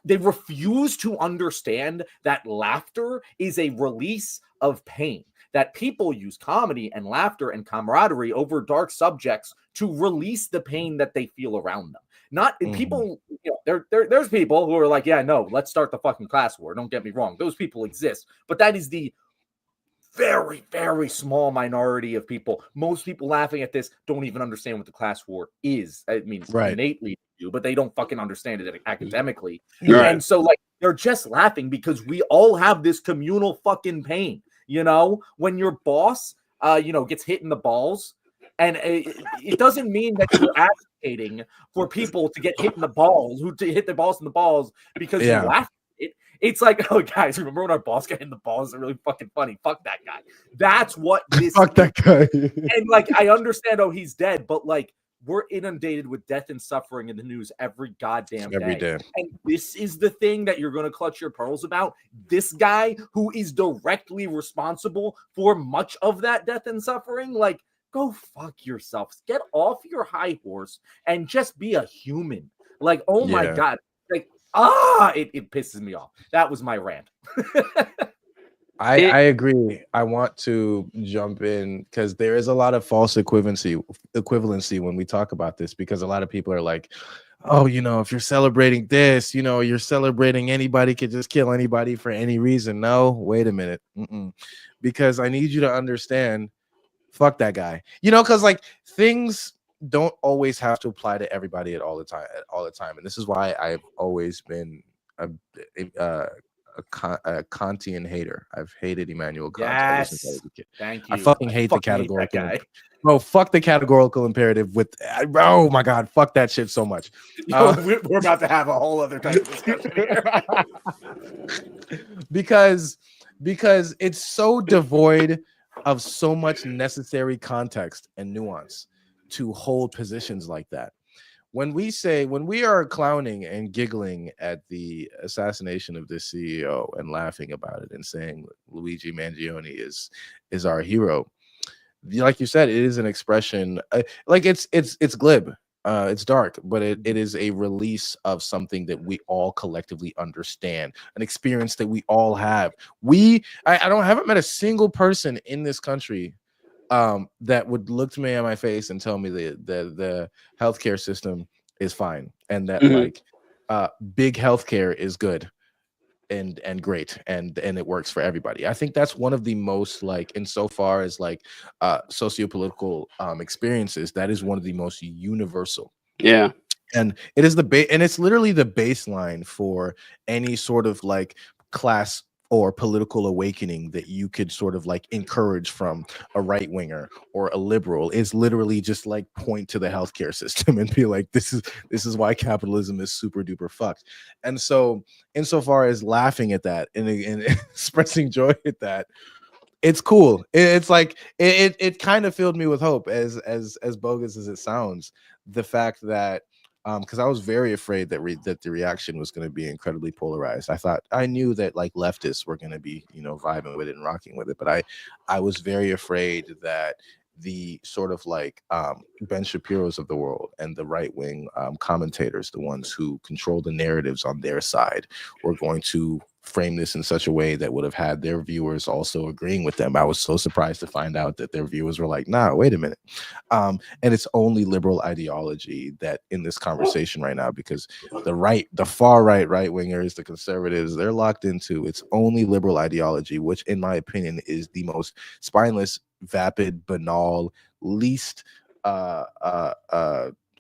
they refuse to understand that laughter is a release of pain, that people use comedy and laughter and camaraderie over dark subjects to release the pain that they feel around them. Not people, there's people who are yeah, no, let's start the fucking class war. Don't get me wrong. Those people exist. But that is the very, very small minority of people. Most people laughing at this don't even understand what the class war is. I mean, innately do, but they don't fucking understand it academically. Right. And so they're just laughing because we all have this communal fucking pain. When your boss, gets hit in the balls, and it doesn't mean that you're advocating for people to get hit in the balls, to hit their balls in the balls because you laugh. It's oh, guys, remember when our boss got in the balls? It's really fucking funny. Fuck that guy. That's what this Fuck that guy. And I understand, he's dead, but we're inundated with death and suffering in the news every goddamn day. Every day. And this is the thing that you're going to clutch your pearls about. This guy who is directly responsible for much of that death and suffering, go fuck yourself. Get off your high horse and just be a human. Oh my God. It pisses me off. That was my rant. I agree. I want to jump in because there is a lot of false equivalency when we talk about this, because a lot of people are oh, if you're celebrating this, you're celebrating anybody could just kill anybody for any reason. No, wait a minute. Because I need you to understand, fuck that guy. Because things don't always have to apply to everybody at all the time. And this is why I've always been a Kantian hater. I've hated Immanuel Kant ever since I was a kid. Thank you. I fucking hate the categorical. Bro, fuck the categorical imperative with. Oh my god, fuck that shit so much. We're about to have a whole other type of discussion here. because it's so devoid of so much necessary context and nuance to hold positions like that. When we are clowning and giggling at the assassination of this CEO and laughing about it and saying Luigi Mangione is our hero, like you said, it is an expression. Like it's glib. It's dark, but it is a release of something that we all collectively understand, an experience that we all have. I haven't met a single person in this country that would look to me in my face and tell me the healthcare system is fine and that like big healthcare is good and great and it works for everybody. I think that's one of the most, like, insofar as like socio-political experiences, that is one of the most universal. Yeah. And it is and it's literally the baseline for any sort of like class or political awakening that you could sort of like encourage from a right winger or a liberal, is literally just like point to the healthcare system and be like, this is why capitalism is super duper fucked. And so insofar as laughing at that and expressing joy at that, it's cool. It's like it kind of filled me with hope, as bogus as it sounds, the fact that because I was very afraid that the reaction was going to be incredibly polarized. I knew that like leftists were going to be, vibing with it and rocking with it, but I was very afraid that the sort of like Ben Shapiro's of the world and the right wing commentators, the ones who control the narratives on their side, were going to frame this in such a way that would have had their viewers also agreeing with them. I was so surprised to find out that their viewers were like, nah, wait a minute. And it's only liberal ideology that in this conversation right now, because the far right wingers, the conservatives, they're locked into, it's only liberal ideology, which in my opinion is the most spineless, vapid, banal, least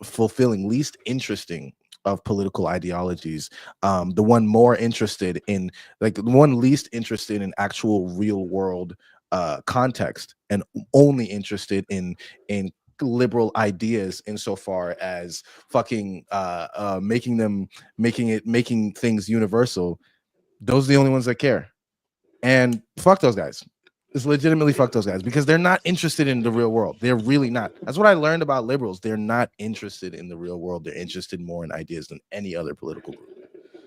fulfilling, least interesting of political ideologies. The one more interested in, like, the one least interested in actual real world context, and only interested in liberal ideas insofar as fucking making things universal. Those are the only ones that care. And fuck those guys. It's legitimately fuck those guys, because they're not interested in the real world. They're really not. That's what I learned about liberals. They're not interested in the real world. They're interested more in ideas than any other political group.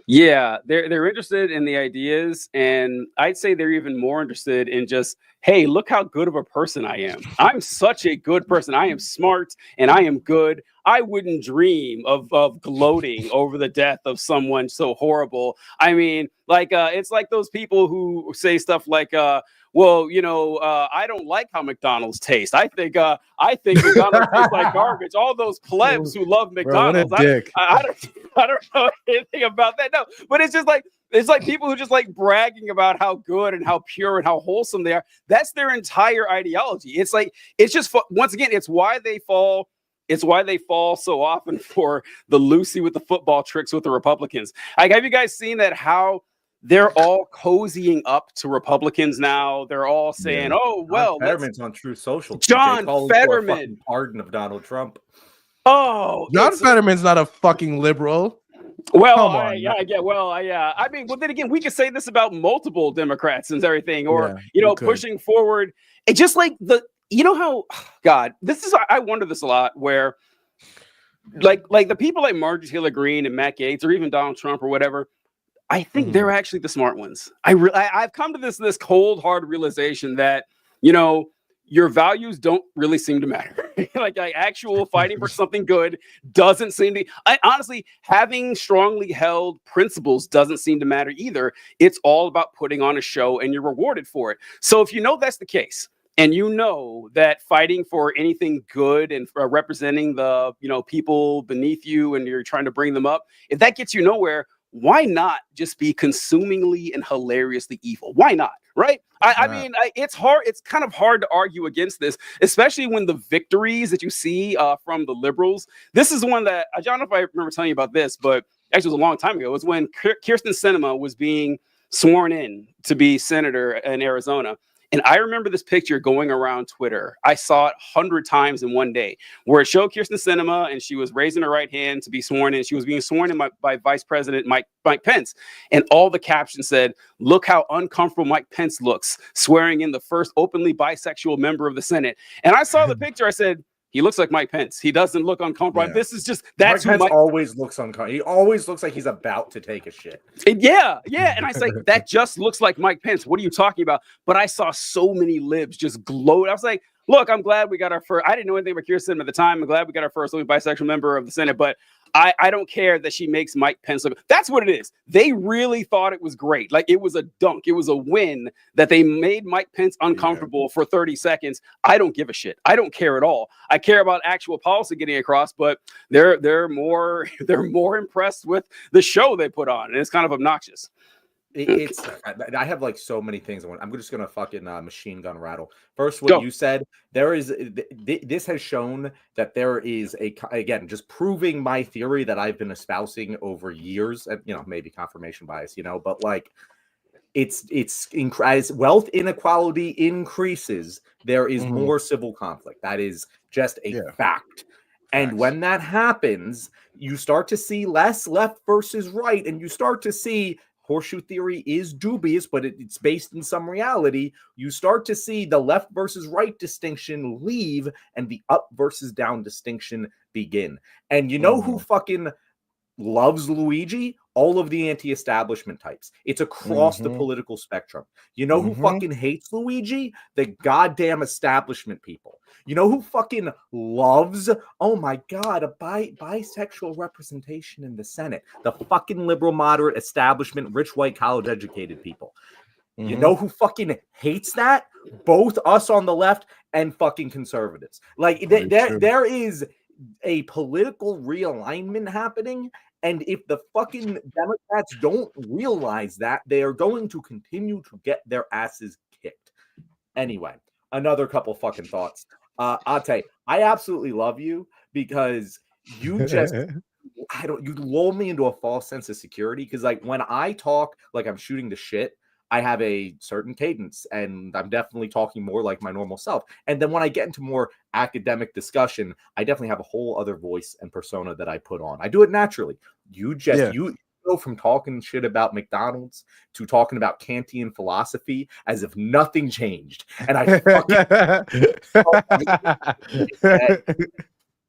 Yeah, they're interested in the ideas, and I'd say they're even more interested in just, hey, look how good of a person I am. I'm such a good person. I am smart and I am good. I wouldn't dream of gloating over the death of someone so horrible. I mean, like it's like those people who say stuff like, well, I don't like how McDonald's tastes. I think McDonald's tastes like garbage. All those plebs who love McDonald's. Bro, what a dick. I don't know anything about that. No, but it's just like, it's like people who just like bragging about how good and how pure and how wholesome they are. That's their entire ideology. It's like, it's just, once again, it's why they fall. It's why they fall so often for the Lucy with the football tricks with the Republicans. Like, have you guys seen that, how they're all cozying up to Republicans now? They're all saying, "Oh, well, John Fetterman's on True Social. John Fetterman, pardon of Donald Trump." Oh, John Fetterman's not a fucking liberal. Well, I mean, well, then again, we could say this about multiple Democrats and everything, or pushing forward. It's just like how, God, I wonder this a lot, where like the people like Marjorie Taylor Greene and Matt Gaetz, or even Donald Trump or whatever, I think they're actually the smart ones. I've come to this cold, hard realization that, your values don't really seem to matter. like actual fighting for something good doesn't seem to. Honestly, having strongly held principles doesn't seem to matter either. It's all about putting on a show, and you're rewarded for it. So if that's the case, and that fighting for anything good and representing the people beneath you, and you're trying to bring them up, if that gets you nowhere, why not just be consumingly and hilariously evil? Why not? Right? I mean, it's hard. It's kind of hard to argue against this, especially when the victories that you see from the liberals. This is one that I don't know if I remember telling you about this, but actually it was a long time ago. It was when Kyrsten Sinema was being sworn in to be senator in Arizona. And I remember this picture going around Twitter. I saw it 100 times in one day, where it showed Kirsten Sinema and she was raising her right hand to be sworn in. She was being sworn in by Vice President Mike Pence. And all the captions said, "Look how uncomfortable Mike Pence looks, swearing in the first openly bisexual member of the Senate." And I saw the picture. I said, he looks like Mike Pence. He doesn't look uncomfortable. Yeah. This is just, that's Mike who Pence always looks uncomfortable. He always looks like he's about to take a shit. Yeah. And I say, that just looks like Mike Pence. What are you talking about? But I saw so many libs just gloat. I was like, look, I'm glad we got our first, I didn't know anything about Kirsten at the time. I'm glad we got our first only bisexual member of the Senate, but I don't care that she makes Mike Pence look. That's what it is. They really thought it was great. Like, it was a dunk. It was a win that they made Mike Pence uncomfortable for 30 seconds. I don't give a shit. I don't care at all. I care about actual policy getting across, but they're more impressed with the show they put on, and it's kind of obnoxious. I have like so many things. I'm just gonna fucking machine gun rattle. First, what you said, there is this has shown that there is again, just proving my theory that I've been espousing over years. You know, maybe confirmation bias, you know, but like it's as wealth inequality increases, there is more civil conflict. That is just a fact. And when that happens, you start to see less left versus right, and you start to see horseshoe theory is dubious, but it's based in some reality. You start to see the left versus right distinction leave and the up versus down distinction begin. And you know who fucking loves Luigi? All of the anti-establishment types. It's across the political spectrum. You know who fucking hates Luigi? The goddamn establishment people. You know who fucking loves, oh my God, a bisexual representation in the Senate? The fucking liberal, moderate, establishment, rich, white, college-educated people. You know who fucking hates that? Both us on the left and fucking conservatives. Like, there is a political realignment happening, and if the fucking Democrats don't realize that, they are going to continue to get their asses kicked. Anyway, another couple fucking thoughts. Ate, I absolutely love you because you just you lull me into a false sense of security, because like when I talk like I'm shooting the shit, I have a certain cadence and I'm definitely talking more like my normal self. And then when I get into more academic discussion, I definitely have a whole other voice and persona that I put on. I do it naturally. You go from talking shit about McDonald's to talking about Kantian philosophy as if nothing changed. And I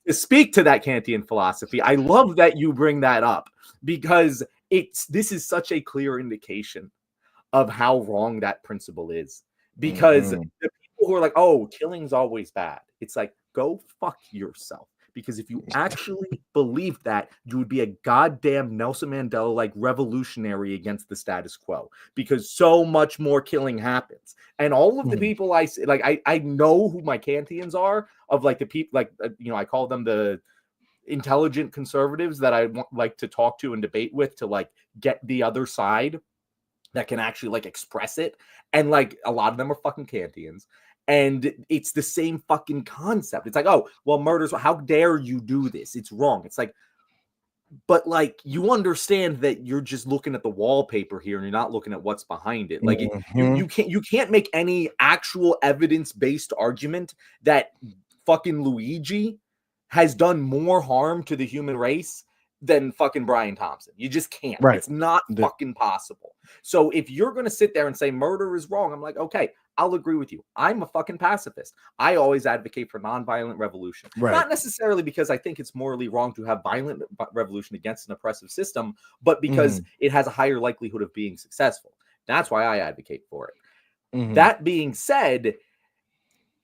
to speak to that Kantian philosophy, I love that you bring that up, because this is such a clear indication of how wrong that principle is. Because the people who are like, oh, killing's always bad, it's like, go fuck yourself. Because if you actually believed that, you would be a goddamn Nelson Mandela like revolutionary against the status quo, because so much more killing happens. And all of the people I see, like, I know who my Kantians are, of like the people, like, you know, I call them the intelligent conservatives that I like to talk to and debate with, to like get the other side that can actually like express it. And like a lot of them are fucking Kantians. And it's the same fucking concept. It's like, oh, well, murders, how dare you do this? It's wrong. It's like, but like, you understand that you're just looking at the wallpaper here and you're not looking at what's behind it. Like you can't make any actual evidence-based argument that fucking Luigi has done more harm to the human race than fucking Brian Thompson. You just can't. Right. It's not fucking possible. So if you're going to sit there and say murder is wrong, I'm like, okay, I'll agree with you. I'm a fucking pacifist. I always advocate for nonviolent revolution. Right. Not necessarily because I think it's morally wrong to have violent revolution against an oppressive system, but because it has a higher likelihood of being successful. That's why I advocate for it. That being said,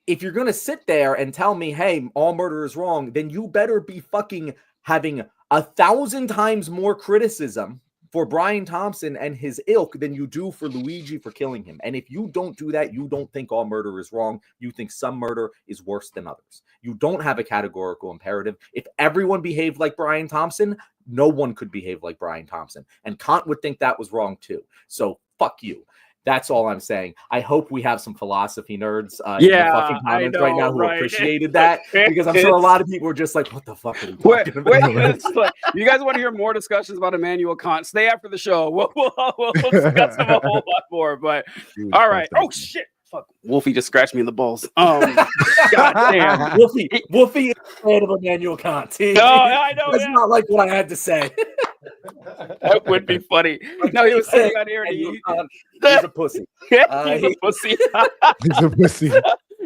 if you're going to sit there and tell me, hey, all murder is wrong, then you better be fucking having 1,000 times more criticism for Brian Thompson and his ilk than you do for Luigi for killing him. And if you don't do that, you don't think all murder is wrong. You think some murder is worse than others. You don't have a categorical imperative. If everyone behaved like Brian Thompson, no one could behave like Brian Thompson. And Kant would think that was wrong too. So fuck you. That's all I'm saying. I hope we have some philosophy nerds in the fucking comments right now who appreciated that, because I'm sure a lot of people are just like, what the fuck are you talking about? Like, you guys want to hear more discussions about Immanuel Kant? Stay after the show. We'll discuss them a whole lot more. But all right. Oh, shit. fuck, Wolfie just scratched me in the balls. God damn. Wolfie is a fan of Immanuel Kant. I know. That's not like what I had to say. That would be funny. No, he was sitting out here and he's a pussy. He's a pussy. He's a pussy.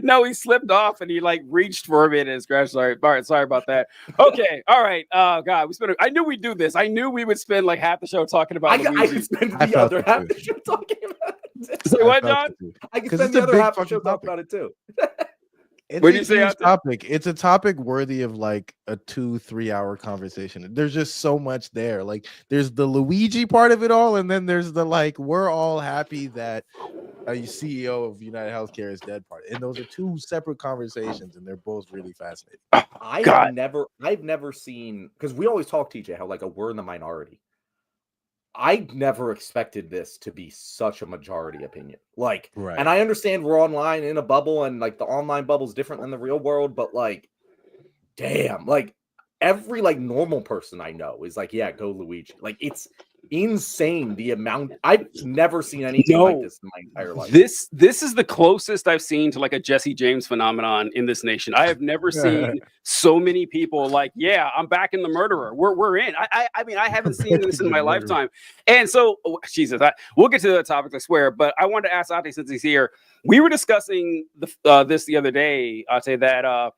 No, he slipped off and he like reached for me and scratched. Sorry, all right, sorry about that. Okay, all right. God, I knew we'd do this. I knew we would spend like half the show talking about Luigi. I could spend the other half of the show talking about it. Say what, John? I could spend the other half of the show talking about it too. It's a huge topic. It's a topic worthy of like a 2-3 hour conversation. There's just so much there. Like there's the Luigi part of it all, and then there's the like we're all happy that a CEO of United Healthcare is dead part. And those are two separate conversations, and they're both really fascinating. I've never seen, because we always talk, TJ, how like we're in the minority. I never expected this to be such a majority opinion. Like, right. And I understand we're online in a bubble, and like the online bubble is different than the real world, but like, damn, like every like normal person I know is like, yeah, go Luigi. Like it's insane the amount. I've never seen anything like this in my entire life. This is the closest I've seen to like a Jesse James phenomenon in this nation. I have never seen so many people like, yeah, I'm back in the murderer. We're in. I mean, I haven't seen this in my lifetime. And so, Jesus, we'll get to the topic, I swear. But I wanted to ask Ate, since he's here. We were discussing this the other day, Ate, that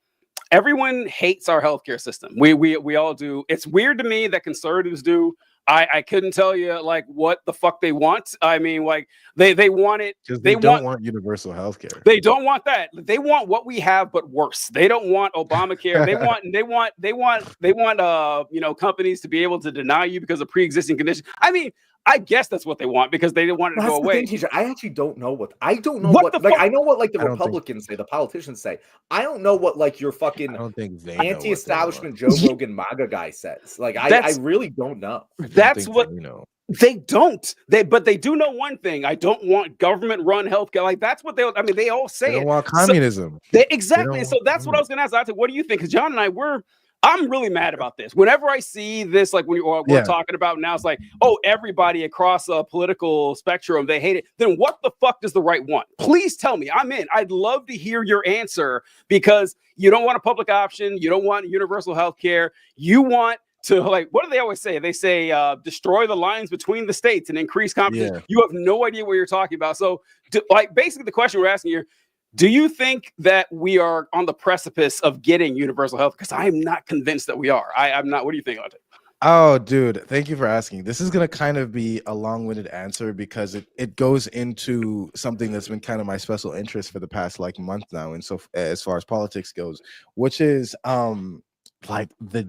everyone hates our healthcare system. We all do. It's weird to me that conservatives do. I couldn't tell you like what the fuck they want. I mean, like they want it because they don't want universal health care. They don't want that. They want what we have but worse. They don't want Obamacare. they want companies to be able to deny you because of pre-existing conditions. I mean, I guess that's what they want because they didn't want it to go away. I actually don't know what I know what the Republicans say, the politicians say. I don't know what like your fucking anti-establishment Joe Rogan MAGA guy says. Like I really don't know. That's what they don't. But they do know one thing. I don't want government-run healthcare. Like that's what they all say. They don't want communism. Exactly. So that's what I was going to ask. I said, what do you think? Because John and I I'm really mad about this. Whenever I see this, like when we're talking about now, it's like, oh, everybody across a political spectrum, they hate it. Then what the fuck does the right want? Please tell me. I'm in. I'd love to hear your answer because you don't want a public option. You don't want universal health care. You want to, like, what do they always say? They say destroy the lines between the states and increase competition. Yeah. You have no idea what you're talking about. So, basically the question we're asking here, do you think that we are on the precipice of getting universal health? Because I am not convinced that we are. I'm not. What do you think, Ate? Oh, dude, thank you for asking. This is going to kind of be a long-winded answer because it goes into something that's been kind of my special interest for the past like month now. And so as far as politics goes, which is like the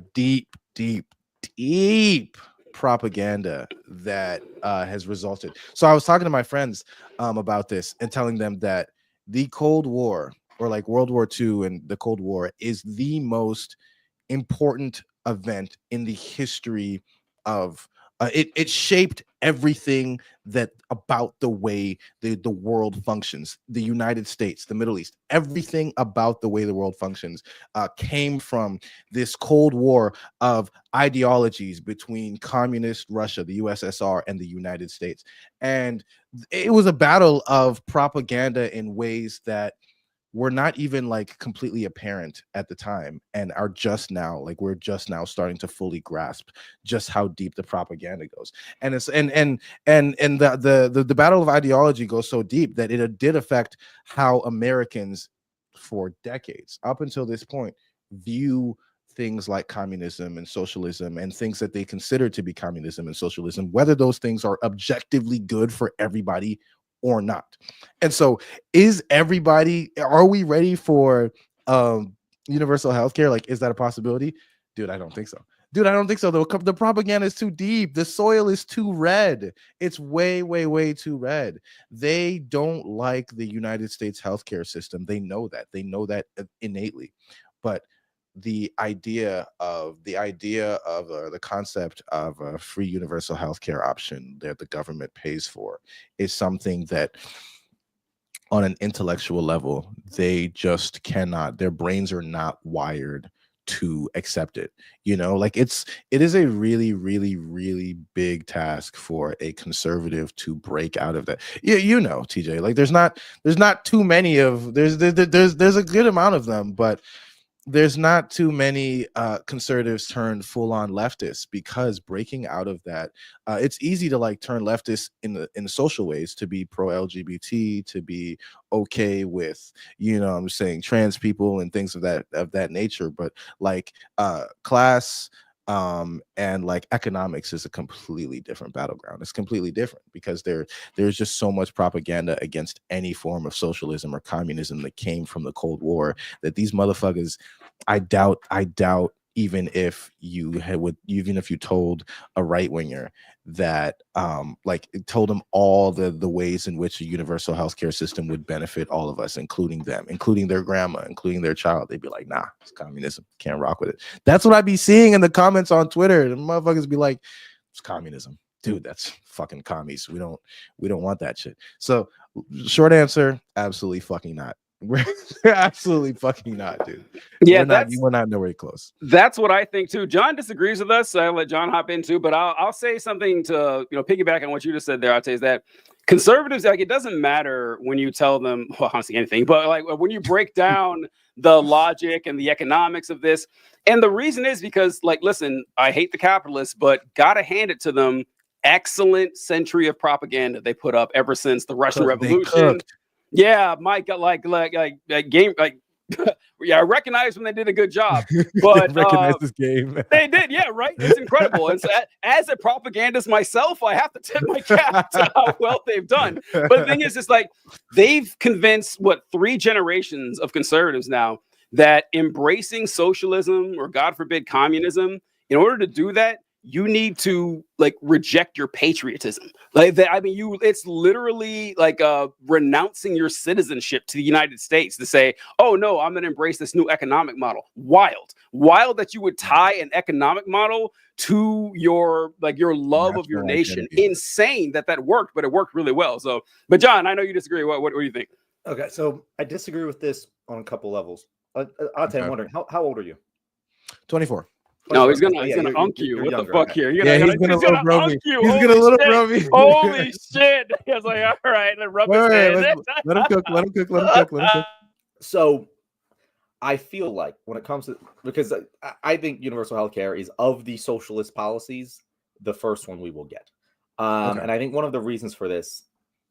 deep propaganda that has resulted. So I was talking to my friends about this and telling them that the Cold War, or like World War II and the Cold War, is the most important event in the history of it shaped everything that about the way the world functions. The United States, the Middle East, everything about the way the world functions came from this Cold War of ideologies between communist Russia, the USSR, and the United States. And it was a battle of propaganda in ways that were not even like completely apparent at the time and are just now, like we're just now starting to fully grasp just how deep the propaganda goes. And it's and the battle of ideology goes so deep that it did affect how Americans for decades up until this point view things like communism and socialism and things that they consider to be communism and socialism, whether those things are objectively good for everybody or not. And so are we ready for universal healthcare? Like, is that a possibility? Dude, I don't think so. The propaganda is too deep. The soil is too red. It's way too red. They don't like the United States healthcare system. They know that innately. But the idea of the concept of a free universal healthcare option that the government pays for is something that on an intellectual level, they just cannot, their brains are not wired to accept it. Like it is a really, really, really big task for a conservative to break out of that. TJ, like there's not too many of there's a good amount of them, but there's not too many conservatives turn full-on leftists, because breaking out of that, it's easy to like turn leftists in the social ways, to be pro-LGBT, to be okay with I'm saying trans people and things of that nature, but like class and like economics is a completely different battleground. It's completely different, because there's just so much propaganda against any form of socialism or communism that came from the Cold War, that these motherfuckers, I doubt even if you told a right winger that like told them all the ways in which a universal healthcare system would benefit all of us, including them, including their grandma, including their child, they'd be like, nah, it's communism, can't rock with it. That's what I'd be seeing in the comments on Twitter. The motherfuckers be like, it's communism, dude, that's fucking commies, we don't want that shit. So short answer, absolutely fucking not. We're absolutely fucking not, dude. Yeah, we're not nowhere close. That's what I think too. John disagrees with us, so I'll let John hop in too. But I'll say something to piggyback on what you just said there. I'll say is that conservatives, like, it doesn't matter when you tell them, well, honestly, anything, but like when you break down the logic and the economics of this, and the reason is because, like, listen, I hate the capitalists, but gotta hand it to them. Excellent century of propaganda they put up ever since the Russian Revolution. Yeah, Mike, like game, like, yeah, I recognize when they did a good job, but recognize this game. They did, yeah, right. It's incredible. And so, as a propagandist myself, I have to tip my cap to how well they've done. But the thing is, it's like they've convinced 3 generations of conservatives now that embracing socialism, or God forbid communism, in order to do that, you need to like reject your patriotism. Like that, I mean, it's literally like renouncing your citizenship to the United States to say, oh no, I'm gonna embrace this new economic model. Wild that you would tie an economic model to your love of your nation. Insane that worked, but it worked really well. So, but John, I know you disagree. What do you think? Okay, so I disagree with this on a couple levels. I'll tell you, I'm wondering, how old are you? 24. No, he's gonna unk you. What the fuck here? He's gonna unk you. He's gonna little bro me. Holy shit! He was like, all right, rub his hands. Let him cook. So I feel like when it comes to, because I think universal healthcare is, of the socialist policies, the first one we will get. And I think one of the reasons for this,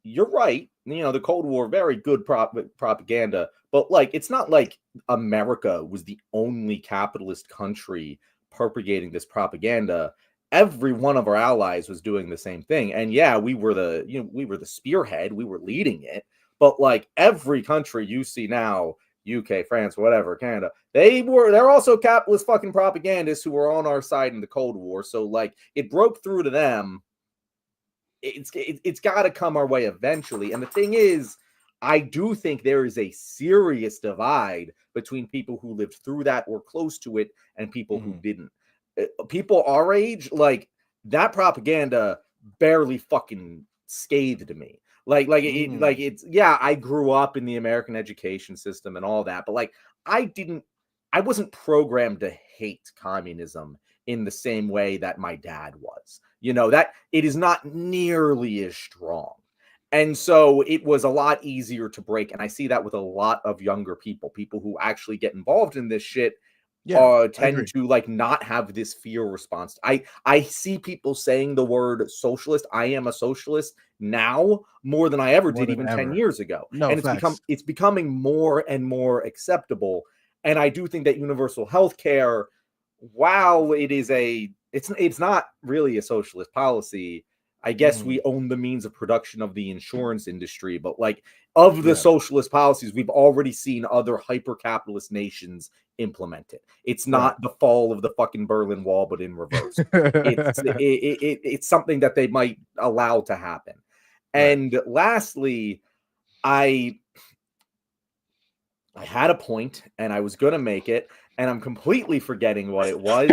you're right, the Cold War, very good propaganda, but like, it's not like America was the only capitalist country propagating this propaganda. Every one of our allies was doing the same thing, and yeah, we were the spearhead, we were leading it, but like every country you see now, UK, France, whatever, Canada, they're also capitalist fucking propagandists who were on our side in the Cold War. So like, it broke through to them. It's got to come our way eventually. And the thing is, I do think there is a serious divide between people who lived through that or close to it and people who didn't. People our age, like, that propaganda barely fucking scathed me. It's, yeah, I grew up in the American education system and all that, but like, I wasn't programmed to hate communism in the same way that my dad was. That it is not nearly as strong. And so it was a lot easier to break. And I see that with a lot of younger people who actually get involved in this shit, tend to like not have this fear response. I see people saying the word socialist. I am a socialist now more than I ever did even 10 years ago. And it's becoming more and more acceptable. And I do think that universal health care, while it is it's not really a socialist policy. I guess we own the means of production of the insurance industry, but like, of the socialist policies, we've already seen other hyper-capitalist nations implement it. It's not the fall of the fucking Berlin Wall, but in reverse. It's something that they might allow to happen. And lastly, I had a point and I was going to make it, and I'm completely forgetting what it was.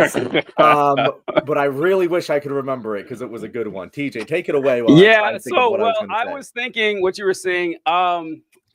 But I really wish I could remember it because it was a good one. TJ, take it away. I was thinking what you were saying.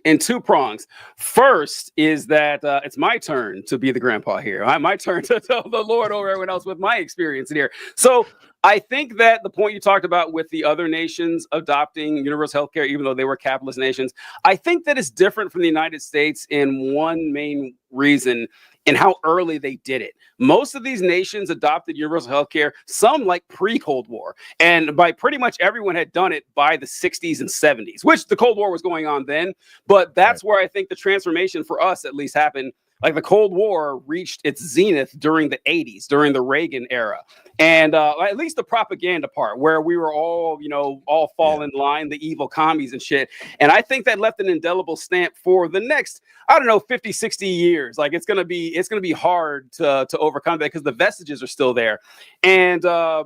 in two prongs. First is that it's my turn to be the grandpa here. My turn to tell the Lord over everyone else with my experience here. So I think that the point you talked about with the other nations adopting universal healthcare, even though they were capitalist nations, I think that it's different from the United States in one main reason, in how early they did it. Most of these nations adopted universal healthcare, some like pre-Cold War. And by pretty much everyone had done it by the 60s and 70s, which the Cold War was going on then. But that's where I think the transformation for us at least happened. Like the Cold War reached its zenith during the 80s, during the Reagan era. And at least the propaganda part, where we were all, all fall in line, the evil commies and shit. And I think that left an indelible stamp for the next, 50, 60 years. Like it's gonna be hard to overcome that because the vestiges are still there. And I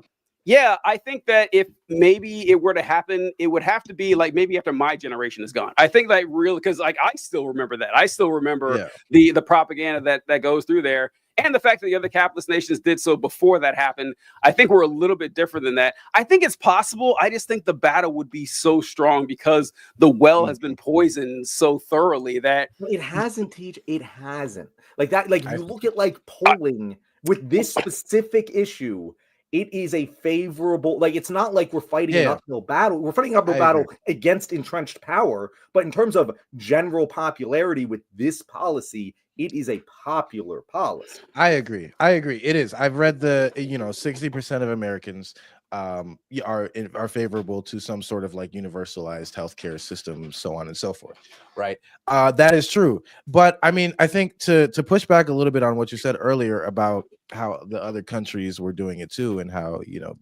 think that if maybe it were to happen, it would have to be like maybe after my generation is gone. I think like really, because like I still remember that. I still remember the propaganda that goes through there. And the fact that the other capitalist nations did so before that happened, I think we're a little bit different than that. I think it's possible. I just think the battle would be so strong because the well has been poisoned so thoroughly that it hasn't. It hasn't. Like that. Like you look at like polling with this specific issue. It is a favorable, like it's not like we're fighting an uphill battle. We're fighting an uphill battle against entrenched power. But in terms of general popularity with this policy, it is a popular policy. I agree. It is. I've read 60% of Americans are favorable to some sort of like universalized healthcare system, so on and so forth. Right. That is true. But I mean, I think to push back a little bit on what you said earlier about how the other countries were doing it too, and how,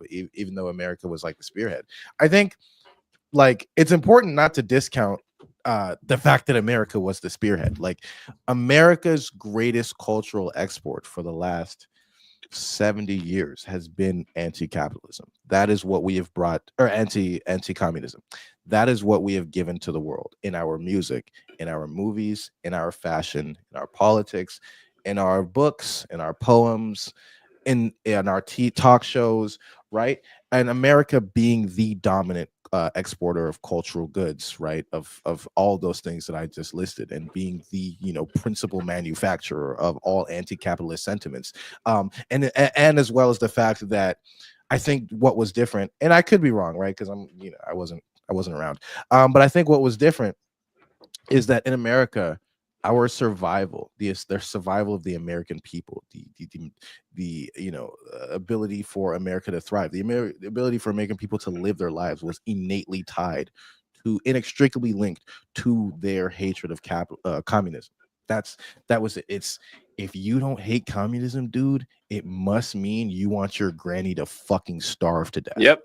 even though America was like the spearhead, I think like it's important not to discount the fact that America was the spearhead. Like America's greatest cultural export for the last 70 years has been anti-capitalism. That is what we have brought, or anti-communism. That is what we have given to the world in our music, in our movies, in our fashion, in our politics, in our books, in our poems, in our talk shows, right? And America being the dominant exporter of cultural goods, right? Of all those things that I just listed, and being the principal manufacturer of all anti-capitalist sentiments, and as well as the fact that I think what was different, and I could be wrong, right? Because I wasn't around, but I think what was different is that in America, our survival, the survival of the American people, the ability for America to thrive, the ability for American people to live their lives was innately tied to, inextricably linked to their hatred of communism. That was it. It's, if you don't hate communism, dude, it must mean you want your granny to fucking starve to death. Yep.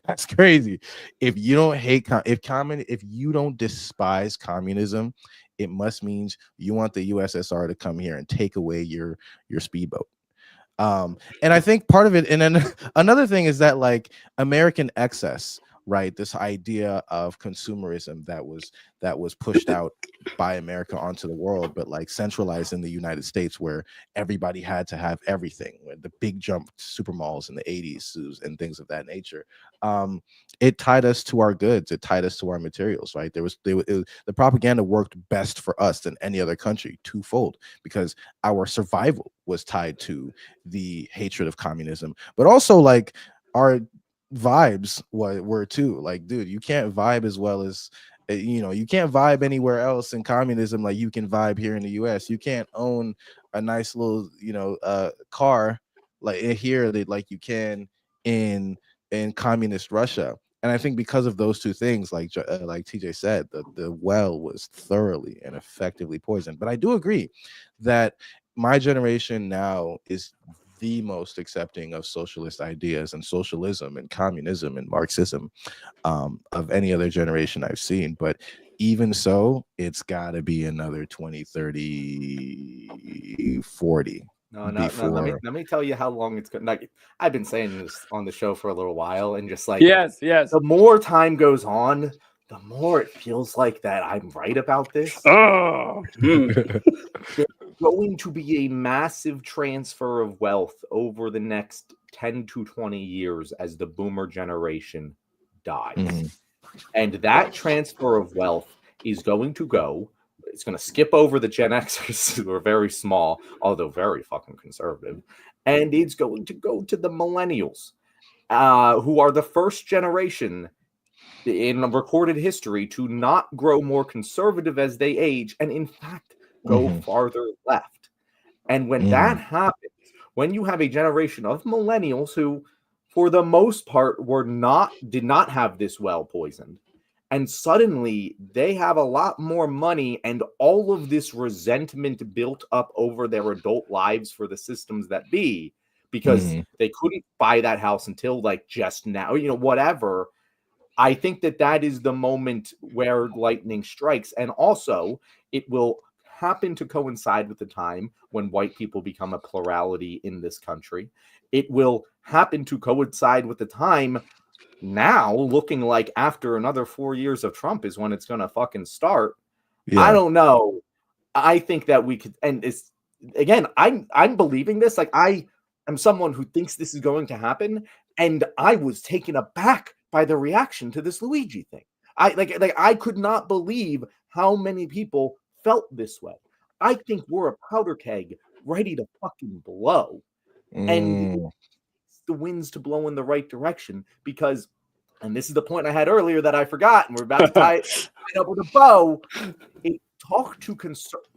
That's crazy. If you don't hate if you don't despise communism, it must means you want the USSR to come here and take away your speedboat. And I think part of it, and then another thing is that like American excess, right? This idea of consumerism that was pushed out by America onto the world, but like centralized in the United States, where everybody had to have everything. The big jump to super malls in the 80s and things of that nature. It tied us to our goods. It tied us to our materials, right? The propaganda worked best for us than any other country, twofold, because our survival was tied to the hatred of communism, but also like our vibes were too. Like, dude, you can't vibe as well as you can't vibe anywhere else in communism like you can vibe here in the US. You can't own a nice little car like here that like you can in communist Russia. And I think because of those two things, like TJ said, the well was thoroughly and effectively poisoned. But I do agree that my generation now is the most accepting of socialist ideas and socialism and communism and Marxism of any other generation I've seen. But even so, it's got to be another 20, 30, 40. No, let me tell you how long it's going. Like, I've been saying this on the show for a little while, and just like yes, the more time goes on, the more it feels like that I'm right about this. Oh, There's going to be a massive transfer of wealth over the next 10 to 20 years as the boomer generation dies. Mm-hmm. And that transfer of wealth is going to go. It's going to skip over the Gen Xers who are very small, although very fucking conservative, and it's going to go to the millennials, who are the first generation in recorded history to not grow more conservative as they age, and in fact go farther left. And when that happens, when you have a generation of millennials who, for the most part, did not have this well poisoned, and suddenly they have a lot more money and all of this resentment built up over their adult lives for the systems that be, because they couldn't buy that house until like just now, whatever. I think that is the moment where lightning strikes. And also, it will happen to coincide with the time when white people become a plurality in this country. It will happen to coincide with the time now, looking like after another 4 years of Trump is when it's going to fucking start. Yeah. I don't know. I think that we could, and it's, again, I'm believing this. Like, I am someone who thinks this is going to happen, and I was taken aback by the reaction to this Luigi thing. I could not believe how many people felt this way. I think we're a powder keg ready to fucking blow. And the winds to blow in the right direction, because, and this is the point I had earlier that I forgot, and we're about to tie it up with a bow. Talk to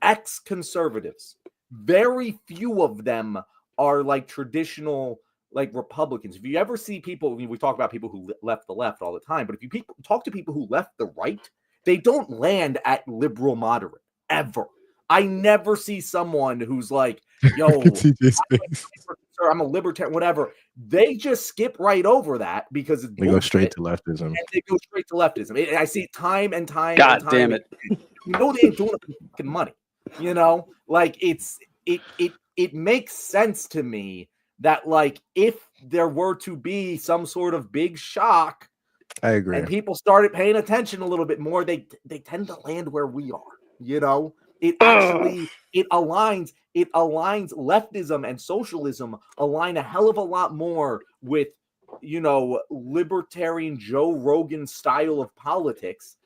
ex-conservatives. Very few of them are like traditional like Republicans. If you ever see people, we talk about people who left the left all the time, but if you talk to people who left the right, they don't land at liberal moderate ever. I never see someone who's like, yo, I'm a libertarian, whatever. They just skip right over that because it's they go straight to leftism. And they go straight to leftism. I see it time and time. God and time damn it! They ain't doing it for fucking money. Like it makes sense to me that, like, if there were to be some sort of big shock, I agree, and people started paying attention a little bit more, they tend to land where we are. It actually it aligns leftism and socialism align a hell of a lot more with libertarian Joe Rogan style of politics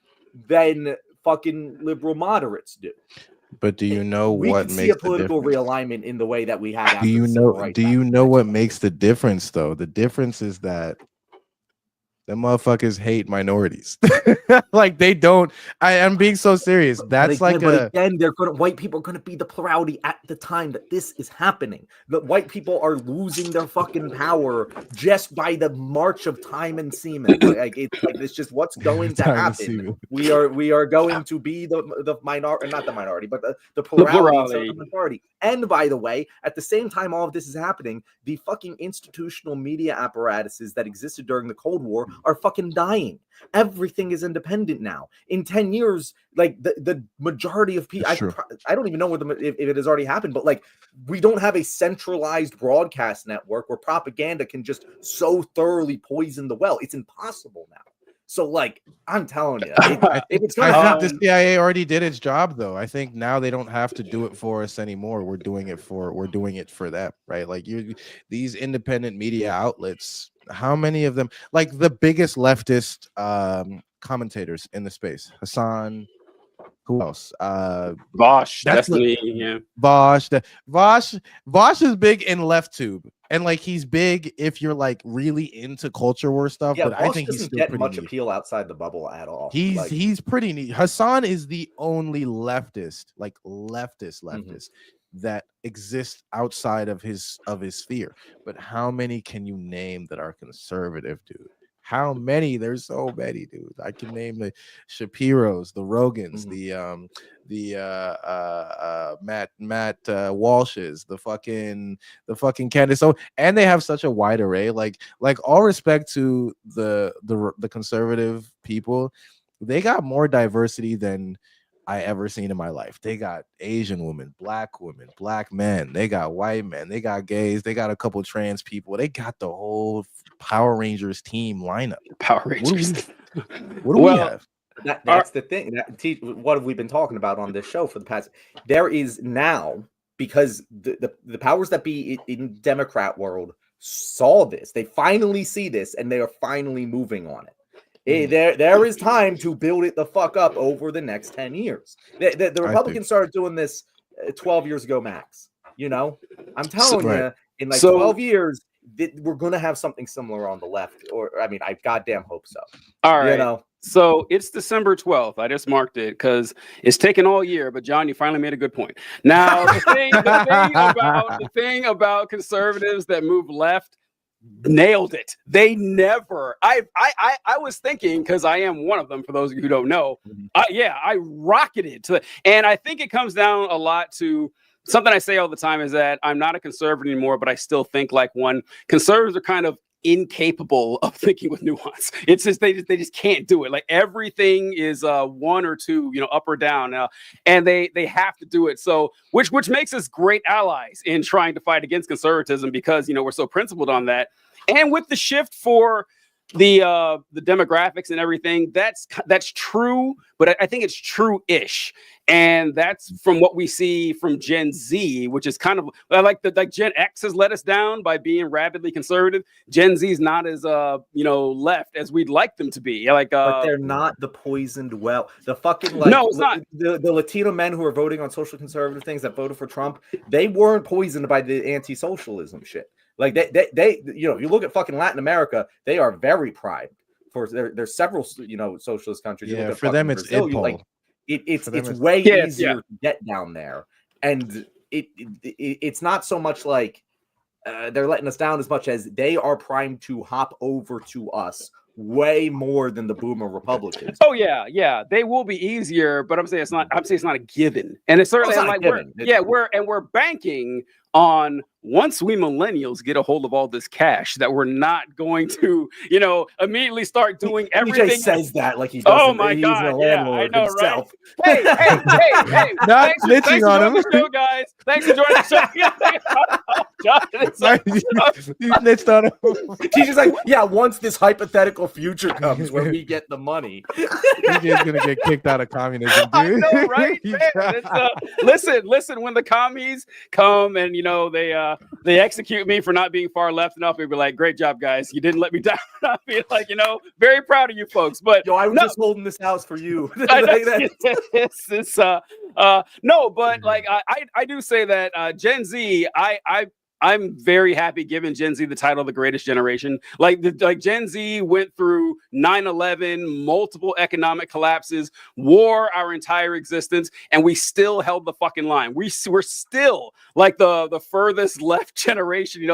than fucking liberal moderates do. But do you know what makes the difference? We see a political realignment in the way that we had. Do you know what makes the difference, though? The difference is that the motherfuckers hate minorities. Like, they don't. I'm being so serious. That's again, white people are going to be the plurality at the time that this is happening. The white people are losing their fucking power just by the march of time and semen. It's just what's going to happen. We are going to be the minority, not the minority, but the plurality of the majority. And by the way, at the same time all of this is happening, the fucking institutional media apparatuses that existed during the Cold War are fucking dying. Everything is independent now. In 10 years, like the majority of people, I don't even know if it has already happened, but like, we don't have a centralized broadcast network where propaganda can just so thoroughly poison the well. It's impossible now. So, like, I'm telling you, I think the CIA already did its job, though. I think now they don't have to do it for us anymore. We're doing it for them, right? Like, these independent media outlets, how many of them, like the biggest leftist commentators in the space, Hassan, who else? Vosh, Destiny, yeah. Vosh is big in left tube, and like, he's big if you're like really into culture war stuff. Yeah, but Vosh I think he's still get much neat. Appeal outside the bubble at all. He's pretty neat. Hassan is the only leftist that exists outside of his sphere. But how many can you name that are conservative, dude? How many? There's so many, dude. I can name the Shapiros, the Rogans, the Matt Walshes, the fucking Candace. So, and they have such a wide array. Like all respect to the conservative people, they got more diversity than I ever seen in my life. They got Asian women, black men, they got white men, they got gays, they got a couple trans people, they got the whole Power Rangers team lineup. Power Rangers. What do we have? That's the thing. What have we been talking about on this show for the past? There is now, because the powers that be in Democrat world saw this. They finally see this, and they are finally moving on it. There is time to build it the fuck up over the next 10 years. The Republicans started doing this 12 years ago max. You know, I'm telling you, in like 12 years, we're gonna have something similar on the left. Or I mean, I goddamn hope so. All right. You know? So it's December 12th. I just marked it because it's taken all year. But John, you finally made a good point. Now, the thing about conservatives that move left, nailed it. They never. I was thinking, because I am one of them. For those of you who don't know, I rocketed to, and I think it comes down a lot to something I say all the time is that I'm not a conservative anymore, but I still think like one. Conservatives are kind of incapable of thinking with nuance. It's just they just can't do it. Like everything is one or two, up or down, and they have to do it. So which makes us great allies in trying to fight against conservatism, because we're so principled on that. And with the shift for the demographics and everything, that's true, but I think it's true-ish. And that's from what we see from Gen Z, which is kind of like Gen X has let us down by being rabidly conservative. Gen Z is not as left as we'd like them to be. But they're not the poisoned well. The fucking no, it's not. The Latino men who are voting on social conservative things that voted for Trump, they weren't poisoned by the anti-socialism shit. Like they you look at fucking Latin America, they are very primed for there's several socialist countries. Yeah, for them it's Brazil, it's way easier to get down there, and it's not so much like they're letting us down as much as they are primed to hop over to us way more than the boomer Republicans. Oh yeah, they will be easier, but I'm saying it's not a given, and it's certainly we're banking on, once we millennials get a hold of all this cash, that we're not going to, immediately start doing everything. DJ says that like he doesn't. Oh my God, I know, himself. Right? Hey! Not thanks for on him. The show, guys. Thanks for joining the show. You snitched on him. DJ's like, yeah. Once this hypothetical future comes where we get the money, DJ's gonna get kicked out of communism, dude. I know, right? Listen. When the commies come and they execute me for not being far left enough, they'd be like, "Great job, guys! You didn't let me down." I'd be like, very proud of you folks. But I was just holding this house for you. No, but like I do say that Gen Z, I'm very happy giving Gen Z the title of the greatest generation. Like Gen Z went through 9/11, multiple economic collapses, war our entire existence, and we still held the fucking line. We're still like the furthest left generation,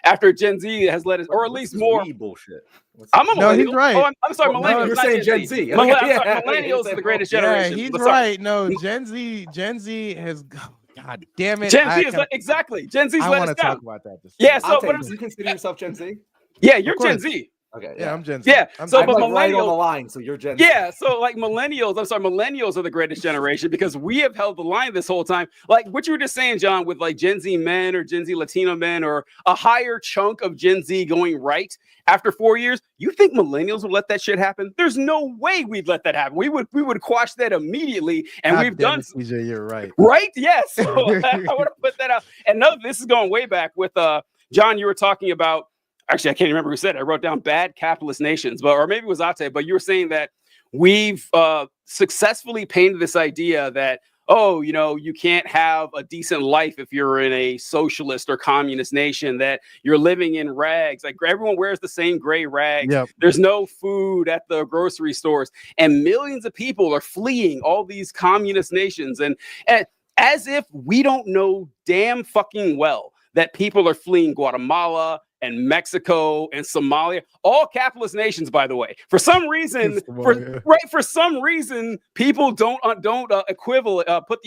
after Gen Z has led us, or at least more bullshit. I'm a millennial. He's right. Oh, I'm sorry, millennials. No, you're saying Gen Z. Millennials are the greatest generation. Yeah, he's right. No, Gen Z has. God damn it! Gen Z is exactly. Gen Z's let us down. I want to talk about that. Yeah. So, do you consider yourself Gen Z? Yeah, you're Gen Z. Okay. Yeah, I'm Gen Z. Yeah. I'm like right on the line, so you're Gen Z. Yeah. So like millennials, millennials are the greatest generation because we have held the line this whole time. Like what you were just saying, John, with like Gen Z men or Gen Z Latino men or a higher chunk of Gen Z going right after 4 years. You think millennials would let that shit happen? There's no way we'd let that happen. We would quash that immediately, and we've done. TJ, you're right. Right? Yes. So I want to put that out. And no, this is going way back with John. You were talking about. Actually, I can't remember who said it. I wrote down bad capitalist nations, or maybe it was Ate, but you were saying that we've successfully painted this idea that, you can't have a decent life if you're in a socialist or communist nation, that you're living in rags. Like everyone wears the same gray rags. Yep. There's no food at the grocery stores, and millions of people are fleeing all these communist nations. And as if we don't know damn fucking well that people are fleeing Guatemala and Mexico and Somalia, all capitalist nations, by the way. For some reason, for some reason, people don't put the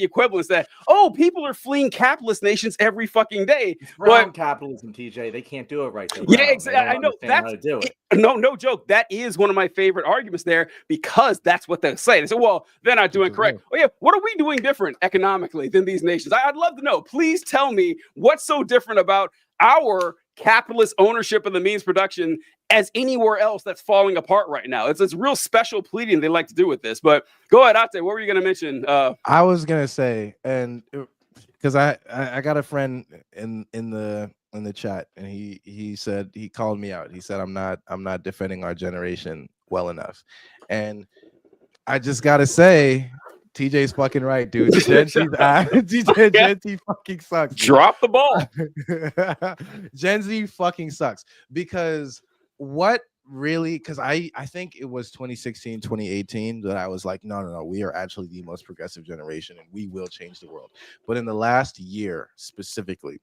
equivalence that people are fleeing capitalist nations every fucking day. Brown capitalism, TJ, they can't do it right. Yeah, exactly. I know that's no joke. That is one of my favorite arguments there, because that's what they say. They say, well, they're not doing correct. Oh yeah, what are we doing different economically than these nations? I'd love to know. Please tell me what's so different about our capitalist ownership of the means production as anywhere else that's falling apart right now. It's real special pleading they like to do with this. But go ahead, Ate. What were you going to mention? I was going to say, and because I got a friend in the chat, and he said, he called me out. He said, I'm not defending our generation well enough. And I just gotta say, TJ's fucking right, dude. Gen Z fucking sucks. Dude. Drop the ball. Gen Z fucking sucks because what really, because I think it was 2016, 2018 that I was like, no, we are actually the most progressive generation and we will change the world. But in the last year specifically,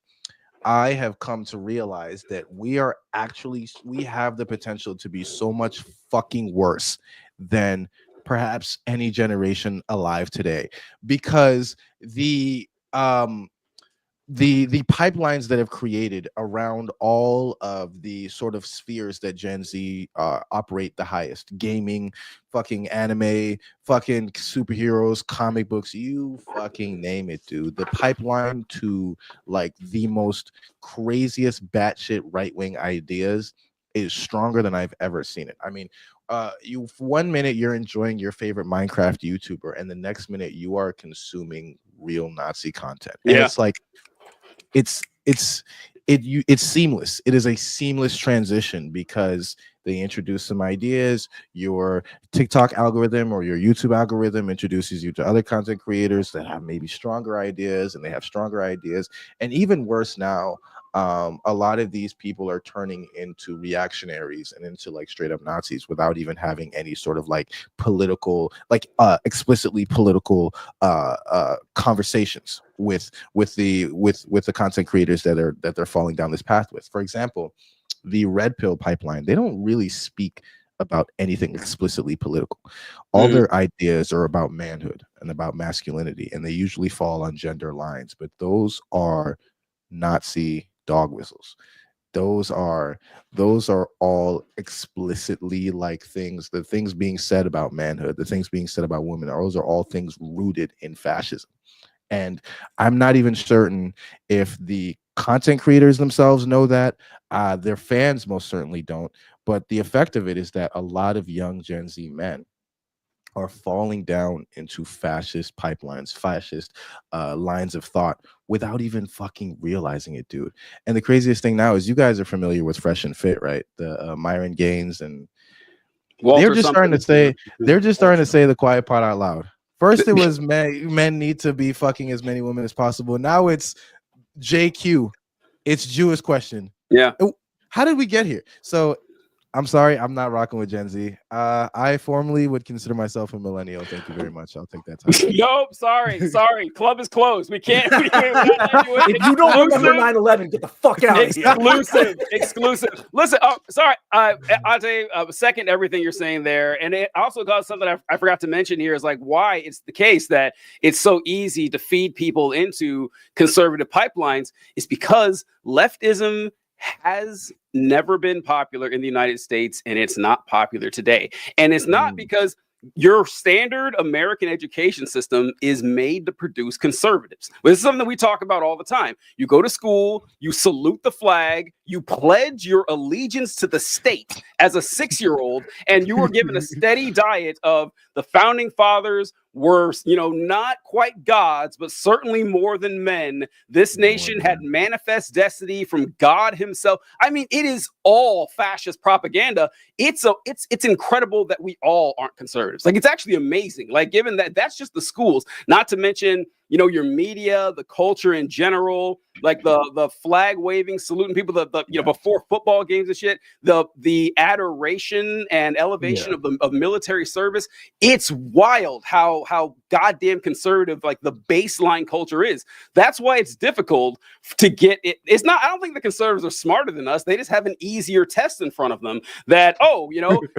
I have come to realize that we have the potential to be so much fucking worse than perhaps any generation alive today, because the pipelines that have created around all of the sort of spheres that Gen Z operate the highest: gaming, fucking anime, fucking superheroes, comic books, you fucking name it, dude. The pipeline to like the most craziest batshit right-wing ideas is stronger than I've ever seen it. I mean, you 1 minute you're enjoying your favorite Minecraft YouTuber, and the next minute you are consuming real Nazi content. And it's like it's seamless. It is a seamless transition because they introduce some ideas. Your TikTok algorithm or your YouTube algorithm introduces you to other content creators that have maybe stronger ideas, and they have stronger ideas. And even worse now, a lot of these people are turning into reactionaries and into like straight up Nazis without even having any sort of like political, like explicitly political conversations with the content creators that they're falling down this path with. For example, the red pill pipeline, they don't really speak about anything explicitly political. All their ideas are about manhood and about masculinity, and they usually fall on gender lines, but those are Nazi dog whistles. Those are all explicitly like things, the things being said about manhood, the things being said about women, those are all things rooted in fascism. And I'm not even certain if the content creators themselves know that. Their fans most certainly don't. But the effect of it is that a lot of young Gen Z men are falling down into fascist pipelines, fascist lines of thought without even fucking realizing it, dude. And the craziest thing now is you guys are familiar with Fresh and Fit, right? The Myron Gaines and Walter they're just starting to say the quiet part out loud. First, it was men need to be fucking as many women as possible. Now it's JQ. It's Jewish question. Yeah. How did we get here? So I'm sorry, I'm not rocking with Gen Z. I formally would consider myself a millennial. Thank you very much. I'll take that time. Nope, sorry. Club is closed. We can't. If you don't remember 9/11, get the fuck out of here. Exclusive. Listen, sorry. I'll say second everything you're saying there, and it also got something I forgot to mention here is like why it's the case that it's so easy to feed people into conservative pipelines is because leftism has never been popular in the United States, and it's not popular today. And it's not because your standard American education system is made to produce conservatives. This is something that we talk about all the time. You go to school, you salute the flag, you pledge your allegiance to the state as a 6-year-old, and you were given a steady diet of the founding fathers were, not quite gods, but certainly more than men. This nation had manifest destiny from God himself. I mean, it is all fascist propaganda. It's incredible that we all aren't conservatives. Like, it's actually amazing. Like, given that that's just the schools, not to mention, your media, the culture in general, like the flag waving, saluting people, before football games and shit, the adoration and elevation of military service. It's wild how goddamn conservative like the baseline culture is. That's why it's difficult to get it. It's not. I don't think the conservatives are smarter than us. They just have an easier test in front of them. That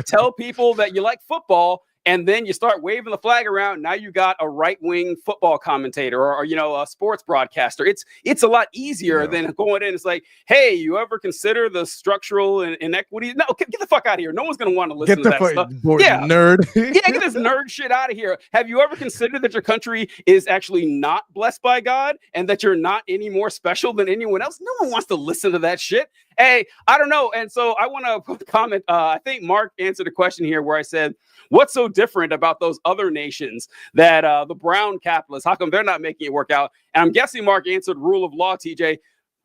tell people that you like football. And then you start waving the flag around. Now you got a right-wing football commentator or a sports broadcaster. It's a lot easier than going in. It's like, hey, you ever consider the structural inequity? No, get the fuck out of here. No one's going to want to listen to that stuff. Nerd. Get this nerd shit out of here. Have you ever considered that your country is actually not blessed by God and that you're not any more special than anyone else? No one wants to listen to that shit. Hey, I don't know. And so I want to comment. I think Mark answered a question here where I said, what's so different about those other nations that the brown capitalists, how come they're not making it work out? And I'm guessing Mark answered rule of law, TJ.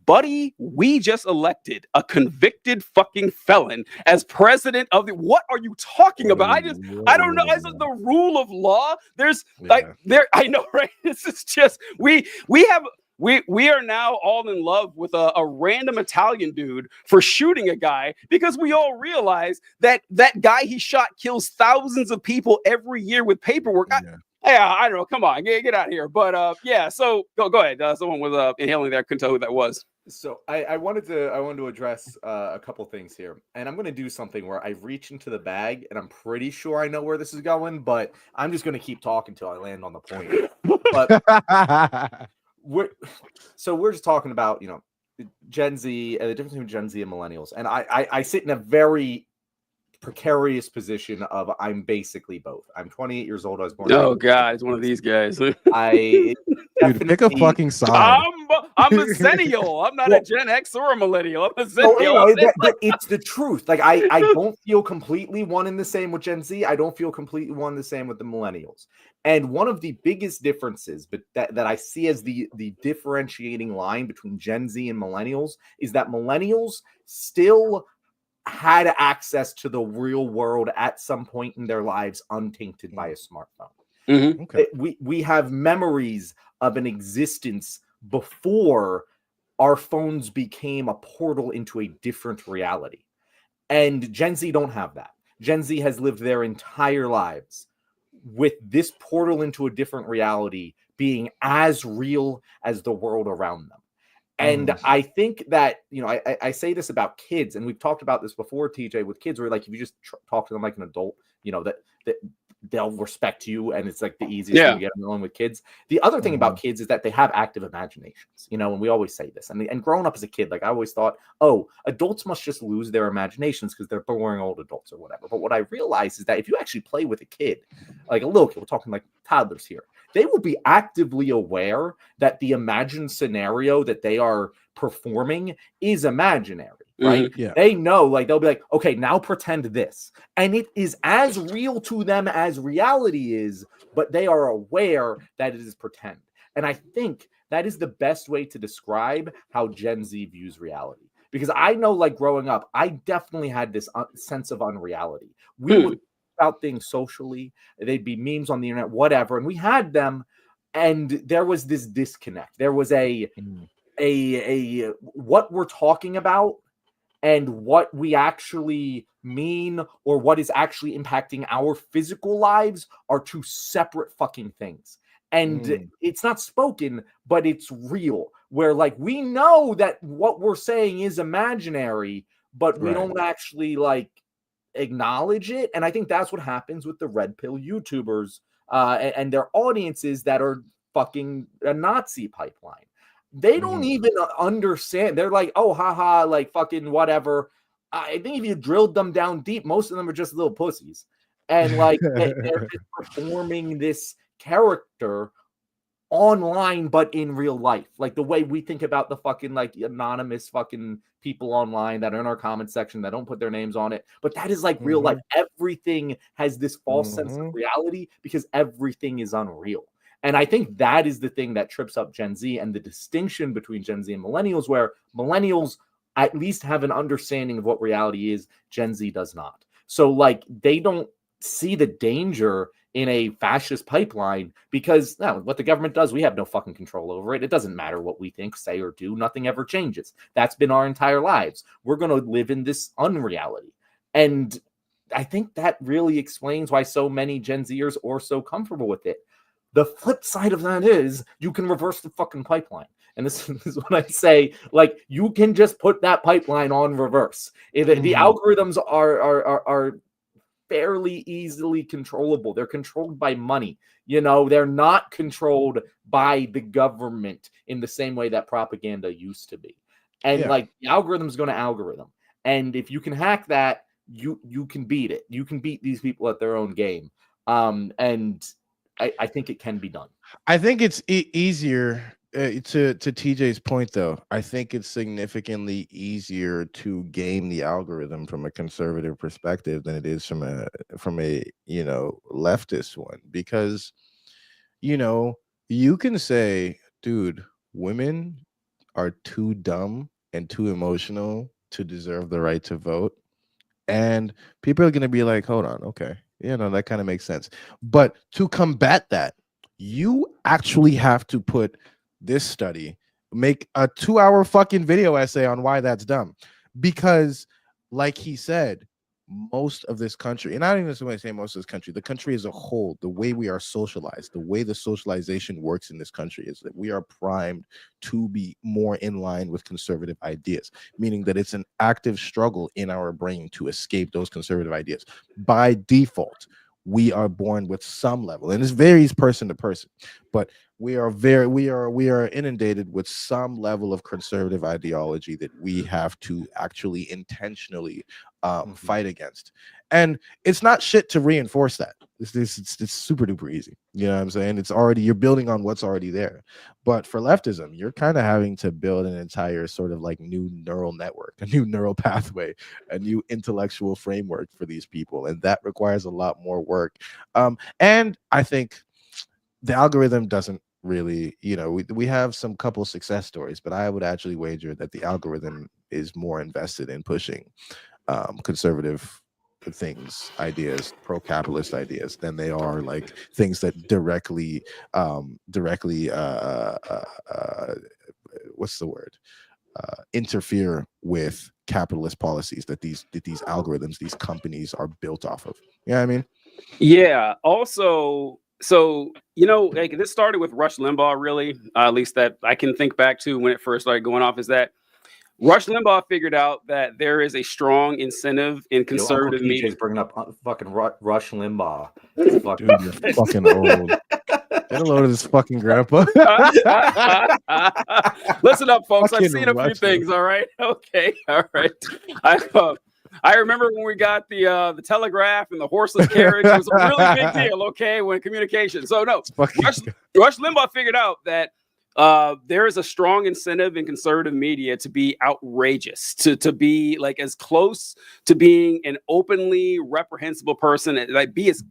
buddy, we just elected a convicted fucking felon as president of the. What are you talking about? I don't know. As the rule of law, there's like there. I know, right? This is just we have. We are now all in love with a random Italian dude for shooting a guy because we all realize that that guy he shot kills thousands of people every year with paperwork. Yeah, I don't know. Come on, get out of here. But yeah. So go ahead. Someone was inhaling there. Couldn't tell who that was. So I wanted to address a couple things here, and I'm going to do something where I reach into the bag, and I'm pretty sure I know where this is going, but I'm just going to keep talking until I land on the point. But we're just talking about Gen Z, the difference between Gen Z and millennials, and I sit in a very precarious position of I'm basically both. I'm 28 years old. I was born. Oh God, it's one of these guys. Dude, pick a fucking side. I'm a Zennial. I'm not a Gen X or a millennial. I'm a Zennial. But it's the truth. Like I don't feel completely one and the same with Gen Z. I don't feel completely one and the same with the millennials. And one of the biggest differences, but that I see as the differentiating line between Gen Z and millennials is that millennials still had access to the real world at some point in their lives untainted by a smartphone. Mm-hmm. Okay. We have memories of an existence before our phones became a portal into a different reality. And Gen Z don't have that. Gen Z has lived their entire lives with this portal into a different reality being as real as the world around them. And I think that, I say this about kids, and we've talked about this before, TJ, with kids, where like if you just talk to them like an adult, that they'll respect you, and it's like the easiest thing to get along with kids. The other thing about kids is that they have active imaginations, and we always say this. And growing up as a kid, like I always thought, oh, adults must just lose their imaginations because they're boring old adults or whatever. But what I realized is that if you actually play with a kid, like a little kid, we're talking like toddlers here, they will be actively aware that the imagined scenario that they are performing is imaginary. Right? Mm-hmm. Yeah. They know, like they'll be like, okay, now pretend this. And it is as real to them as reality is, but they are aware that it is pretend. And I think that is the best way to describe how Gen Z views reality. Because I know, like growing up, I definitely had this sense of unreality. We would about things socially, they'd be memes on the internet, whatever, and we had them, and there was this disconnect. There was a what we're talking about and what we actually mean or what is actually impacting our physical lives are two separate fucking things. And it's not spoken, but it's real. Where like we know that what we're saying is imaginary, but we don't actually like acknowledge it. And I think that's what happens with the red pill YouTubers and their audiences that are fucking a Nazi pipeline. They don't even understand. They're like, oh, haha, like fucking whatever. I think if you drilled them down deep, most of them are just little pussies. And like they're just performing this character online, but in real life. Like the way we think about the fucking like anonymous fucking people online that are in our comment section that don't put their names on it. But that is like real life. Everything has this false sense of reality because everything is unreal. And I think that is the thing that trips up Gen Z and the distinction between Gen Z and millennials, where millennials at least have an understanding of what reality is. Gen Z does not. So like they don't see the danger in a fascist pipeline because what the government does, we have no fucking control over it. It doesn't matter what we think, say, or do. Nothing ever changes. That's been our entire lives. We're going to live in this unreality. And I think that really explains why so many Gen Zers are so comfortable with it. The flip side of that is you can reverse the fucking pipeline. And this is what I say, like, you can just put that pipeline on reverse. The algorithms are fairly easily controllable. They're controlled by money. They're not controlled by the government in the same way that propaganda used to be. And like the algorithm's going to algorithm. And if you can hack that, you can beat it. You can beat these people at their own game. And I think it can be done. I think it's easier to TJ's point, though. I think it's significantly easier to game the algorithm from a conservative perspective than it is from a leftist one, because you can say, dude, women are too dumb and too emotional to deserve the right to vote. And people are going to be like, hold on, okay, that kind of makes sense. But to combat that, you actually have to put this study, make a 2-hour fucking video essay on why that's dumb. Because, like he said, most of this country, and I don't even want to say most of this country, the country as a whole, the way we are socialized, the way the socialization works in this country is that we are primed to be more in line with conservative ideas, meaning that it's an active struggle in our brain to escape those conservative ideas. By default, we are born with some level, and this varies person to person, but we are inundated with some level of conservative ideology that we have to actually intentionally fight against. And it's not shit to reinforce that. It's super duper easy. You know what I'm saying? It's already, you're building on what's already there. But for leftism, you're kind of having to build an entire sort of like new neural network, a new neural pathway, a new intellectual framework for these people. And that requires a lot more work. And I think the algorithm doesn't really, we have some couple success stories, but I would actually wager that the algorithm is more invested in pushing conservative things, ideas, pro-capitalist ideas, than they are like things that directly what's the word, interfere with capitalist policies that these algorithms, these companies are built off of. You know what I mean? Yeah. Also, so like this started with Rush Limbaugh, really, at least that I can think back to when it first started going off, is that Rush Limbaugh figured out that there is a strong incentive in conservative media. TJ's bringing up fucking Rush Limbaugh. Dude, you're fucking old. Get a load of this fucking grandpa. Listen up, folks. Fucking I've seen a few Rush things. All right. Okay. All right. I remember when we got the telegraph and the horseless carriage. It was a really big deal. Okay, when communication. So no, Rush Limbaugh figured out that there is a strong incentive in conservative media to be outrageous, to be like as close to being an openly reprehensible person, and like be as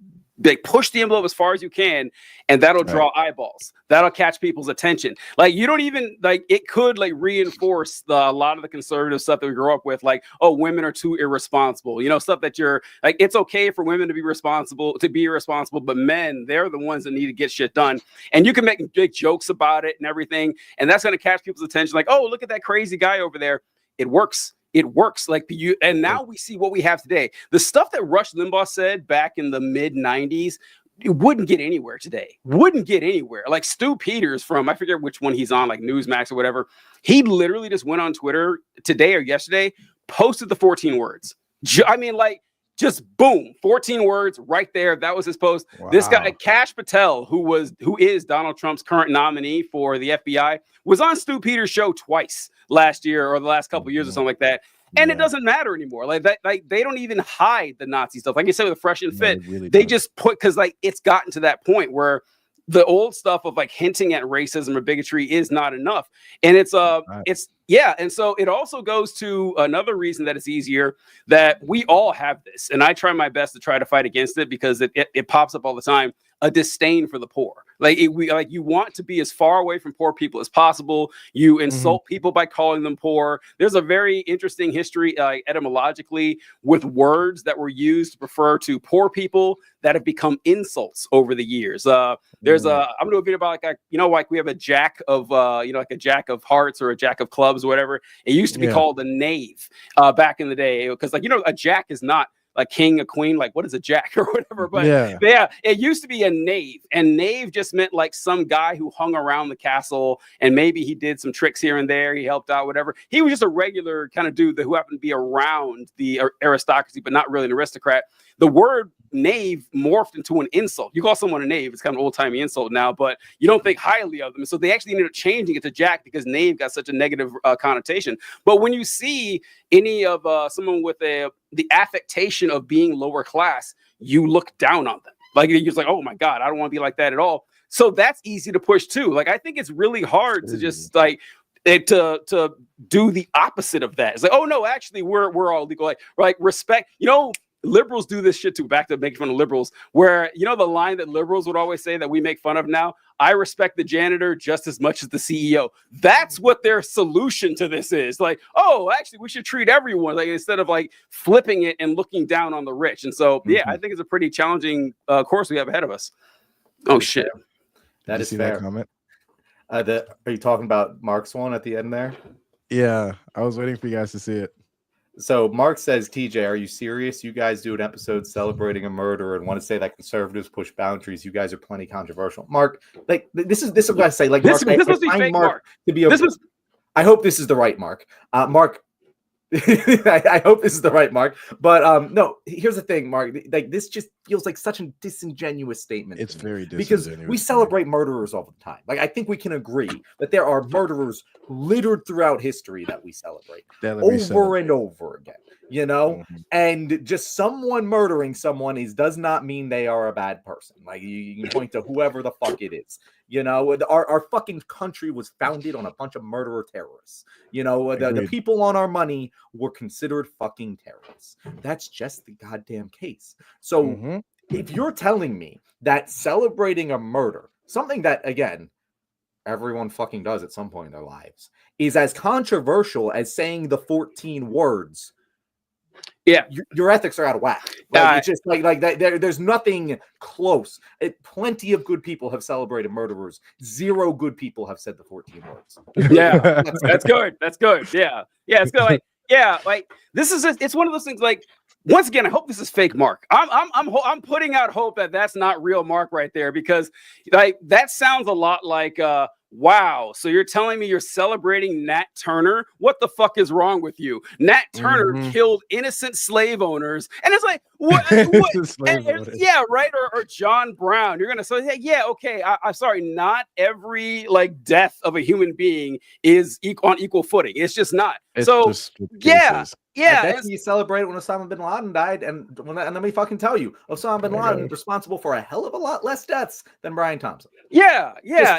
like push the envelope as far as you can, and that'll draw eyeballs. That'll catch people's attention. Like you don't even like it could like reinforce a lot of the conservative stuff that we grew up with, like, oh, women are too irresponsible, stuff that you're like, it's okay for women to be irresponsible, but men, they're the ones that need to get shit done. And you can make big jokes about it and everything, and that's going to catch people's attention. Like, oh, look at that crazy guy over there. It works. It works. Like you, and now we see what we have today. The stuff that Rush Limbaugh said back in the mid 90s, it wouldn't get anywhere today. Wouldn't get anywhere. Like Stu Peters from, I forget which one he's on, like Newsmax or whatever. He literally just went on Twitter today or yesterday, posted the 14 words. I mean, like, just boom, 14 words right there. That was his post. Wow. This guy, Kash Patel, who is Donald Trump's current nominee for the FBI, was on Stu Peters' show twice last year or the last couple of years or something like that. And it doesn't matter anymore. Like that, like they don't even hide the Nazi stuff. Like you said with Fresh and Fit, they just put, because like it's gotten to that point where the old stuff of like hinting at racism or bigotry is not enough. And it's and so it also goes to another reason that it's easier, that we all have this. And I try my best to try to fight against it because it pops up all the time. A disdain for the poor. Like you want to be as far away from poor people as possible. You insult people by calling them poor. There's a very interesting history etymologically with words that were used to refer to poor people that have become insults over the years. There's I'm gonna do a video about like we have a jack of like a jack of hearts or a jack of clubs or whatever. It used to be called a knave back in the day, because like a jack is not a king, a queen, like what is a jack or whatever, but it used to be a knave, and knave just meant like some guy who hung around the castle and maybe he did some tricks here and there, he helped out, whatever. He was just a regular kind of dude who happened to be around the aristocracy, but not really an aristocrat. The word knave morphed into an insult. You call someone a knave, it's kind of an old-timey insult now, but you don't think highly of them. So they actually ended up changing it to jack because knave got such a negative connotation. But when you see any of someone with the affectation of being lower class, you look down on them. Like you're just like, oh my God, I don't want to be like that at all. So that's easy to push too. Like I think it's really hard to just like to do the opposite of that. It's like, oh no, actually we're all equal. Like respect, liberals do this shit too. Back to making fun of liberals, where you know the line that liberals would always say that we make fun of now. I respect the janitor just as much as the CEO. That's what their solution to this is. Like, oh, actually, we should treat everyone like instead of like flipping it and looking down on the rich. And so, yeah, I think it's a pretty challenging course we have ahead of us. Oh shit, that is fair. That comment? Are you talking about Mark's one at the end there? Yeah, I was waiting for you guys to see it. So Mark says, TJ, are you serious? You guys do an episode celebrating a murder and want to say that conservatives push boundaries. You guys are plenty controversial. Mark, like this is what I say. Like this Mark, must be fake Mark. To be I hope this is the right Mark. Mark, I hope this is the right Mark. But no, here's the thing, Mark. Like this just feels like such a disingenuous statement. It's very disingenuous. Because we celebrate murderers all the time. Like I think we can agree that there are murderers littered throughout history that we celebrate over and over again. You know, and just someone murdering someone does not mean they are a bad person. Like you can point to whoever the fuck it is. You know, our fucking country was founded on a bunch of murderer terrorists. You know, the people on our money were considered fucking terrorists. That's just the goddamn case. So if you're telling me that celebrating a murder, something that, again, everyone fucking does at some point in their lives, is as controversial as saying the 14 words, yeah, your ethics are out of whack. Like, it's just like that. There's nothing close. Plenty of good people have celebrated murderers. Zero good people have said the 14 words. Yeah, that's good. That's good. Yeah, it's good. Like, like this is it's one of those things. Like once again, I hope this is fake Mark. I'm putting out hope that that's not real Mark right there, because like that sounds a lot like wow, so you're telling me you're celebrating Nat Turner? What the fuck is wrong with you? Nat Turner killed innocent slave owners, and it's like what? Yeah, right. Or John Brown. You're gonna say, yeah, okay. I'm sorry. Not every like death of a human being is on equal footing. It's just not. Yeah. I bet you celebrated when Osama bin Laden died, and let me fucking tell you, Osama bin Laden is responsible for a hell of a lot less deaths than Brian Thompson. Yeah.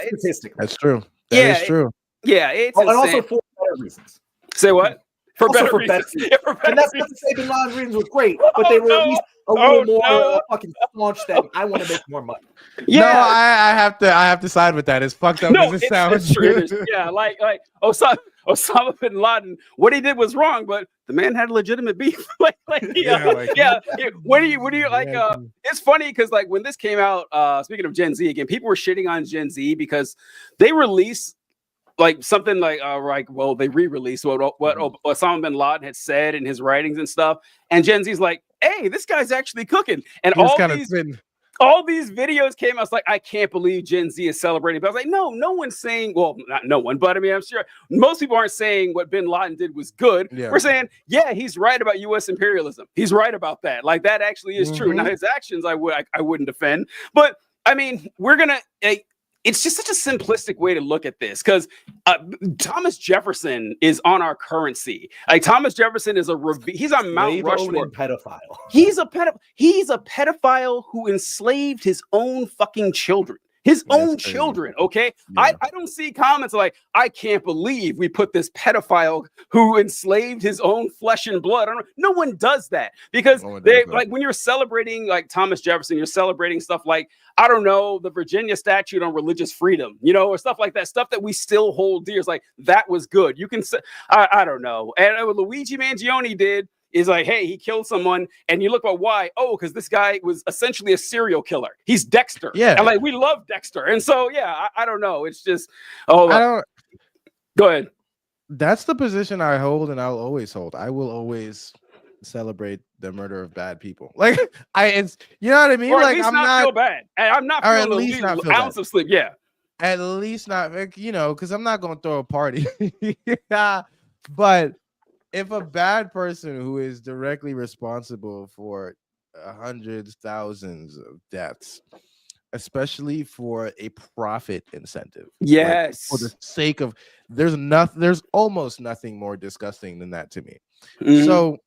Statistically. That's true. That is true. It's and also for better reasons. Say what? For also better for reasons. better Yeah, for better and that's reasons. not to say Bin Laden's reasons were great, but they were at least a little more fucking staunch than I want to make more money. Yeah, no, I have to side with that. It's fucked up as it sounds. True. Yeah, like Osama bin Laden, what he did was wrong, but the man had legitimate beef. What do you like? It's funny because like when this came out, speaking of Gen Z again, people were shitting on Gen Z because they released like something like they re-released what Osama bin Laden had said in his writings and stuff, and Gen Z's like, hey, this guy's actually cooking, and all these videos came. I was like, I can't believe Gen Z is celebrating. But I was like, no one's saying, well, not no one, but I mean, I'm sure most people aren't saying what bin Laden did was good. Yeah. We're saying, yeah, he's right about U.S. imperialism. He's right about that. Like that actually is true. Now his actions, I wouldn't defend, but I mean, we're gonna. It's just such a simplistic way to look at this because Thomas Jefferson is on our currency. Like Thomas Jefferson is he's on Mount Rushmore. Pedophile. He's a pedophile who enslaved his own fucking children. His own children, okay? Yeah. I don't see comments like, I can't believe we put this pedophile who enslaved his own flesh and blood. No one does that because like when you're celebrating like Thomas Jefferson, you're celebrating stuff like, I don't know, the Virginia Statute on religious freedom, you know, or stuff like that, stuff that we still hold dear. It's like, that was good. You can say, I don't know. And what Luigi Mangione did is like, hey, he killed someone, and you look at why. Oh, because this guy was essentially a serial killer. He's Dexter. Yeah. And like we love Dexter. And so I don't know. It's just go ahead. That's the position I hold, and I'll always hold. I will always celebrate the murder of bad people. Like it's you know what I mean? Or like at least I'm not feel bad. I'm not feeling at least not feel ounce bad. Of sleep. Yeah. At least not, you know, because I'm not gonna throw a party. Yeah. But if a bad person who is directly responsible for hundreds, thousands of deaths, especially for a profit incentive, yes, like for the sake of there's almost nothing more disgusting than that to me. So,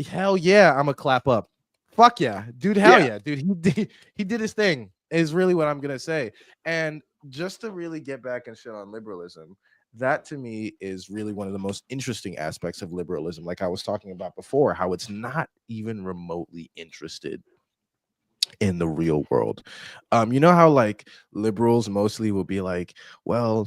hell yeah, I'm a clap up. Fuck yeah, dude. Hell yeah, dude. He did his thing. Is really what I'm gonna say. And just to really get back and shit on liberalism. that to me is really one of the most interesting aspects of liberalism. Like I was talking about before, how it's not even remotely interested in the real world. You know how like liberals mostly will be like, well,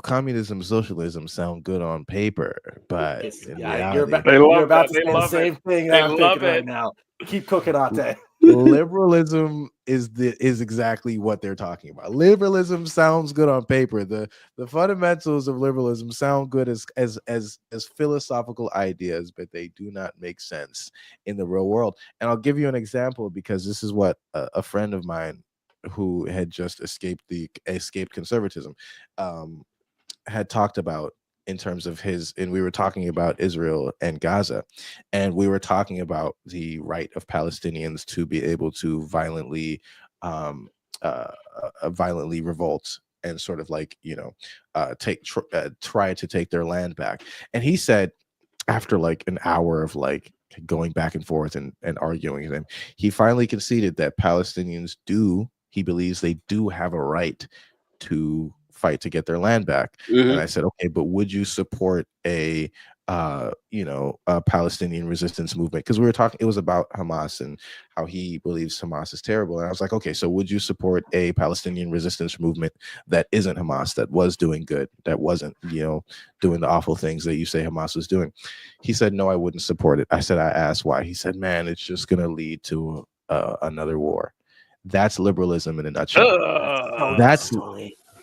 communism, socialism sound good on paper, but in reality, They you're love about that. to They say the love it. same thing They that I'm thinking love right it. now. Keep cooking, Ate. liberalism is exactly what they're talking about. Liberalism sounds good on paper. The fundamentals of liberalism sound good as philosophical ideas, but they do not make sense in the real world. And I'll give you an example, because this is what a friend of mine who had just escaped conservatism had talked about, in terms of and we were talking about Israel and Gaza, and we were talking about the right of Palestinians to be able to um, violently revolt and sort of like, try to take their land back. And he said, after like an hour of like going back and forth and arguing with him, he finally conceded that he believes they do have a right to fight to get their land back. And I said, okay, but would you support a Palestinian resistance movement? Because we were talking, it was about Hamas and how he believes Hamas is terrible. And I was like, okay, so would you support a Palestinian resistance movement that isn't Hamas, that was doing good, that wasn't, doing the awful things that you say Hamas was doing? He said, no, I wouldn't support it. I asked why. He said, man, it's just going to lead to another war. That's liberalism in a nutshell.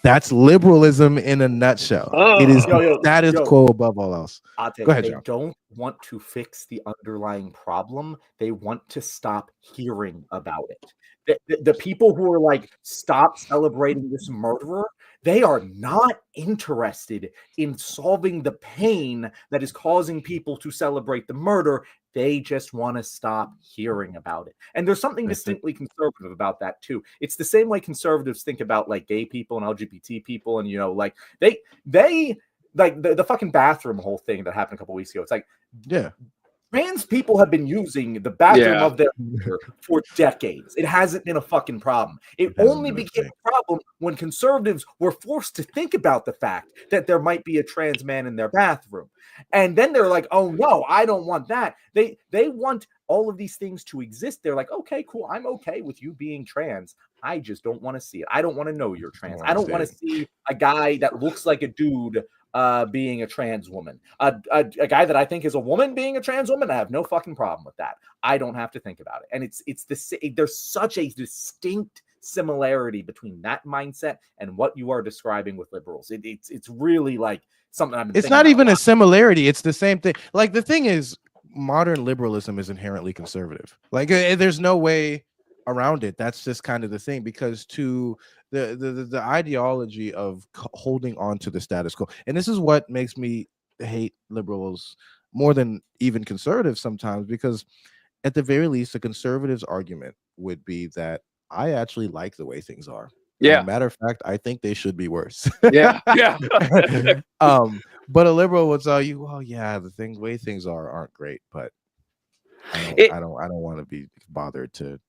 That's liberalism in a nutshell. It is the status quo above all else. Go ahead, They John. don't want to fix the underlying problem. They want to stop hearing about it. The people who are like, stop celebrating this murderer, they are not interested in solving the pain that is causing people to celebrate the murder. They just want to stop hearing about it. And there's something distinctly conservative about that too. It's the same way conservatives think about like gay people and LGBT people, and like they like the fucking bathroom whole thing that happened a couple weeks ago. It's like, trans people have been using the bathroom of their for decades. It hasn't been a fucking problem. It only became a problem when conservatives were forced to think about the fact that there might be a trans man in their bathroom. And then they're like, oh no, I don't want that. They want all of these things to exist. They're like, okay, cool. I'm okay with you being trans. I just don't want to see it. I don't want to know you're trans. I don't want to see a guy that looks like a dude being a trans woman. A guy that I think is a woman being a trans woman, I have no fucking problem with that. I don't have to think about it. And there's such a distinct similarity between that mindset and what you are describing with liberals. It's really like something I've been It's not even a similarity. It's the same thing. Like, the thing is, modern liberalism is inherently conservative. Like, there's no way around it. That's just kind of the thing, because to the ideology of holding on to the status quo, and this is what makes me hate liberals more than even conservatives sometimes, because at the very least, a conservative's argument would be that I actually like the way things are. Yeah. Matter of fact, I think they should be worse. Yeah. But a liberal would tell you, well, yeah, the way things aren't great, but I don't want to be bothered to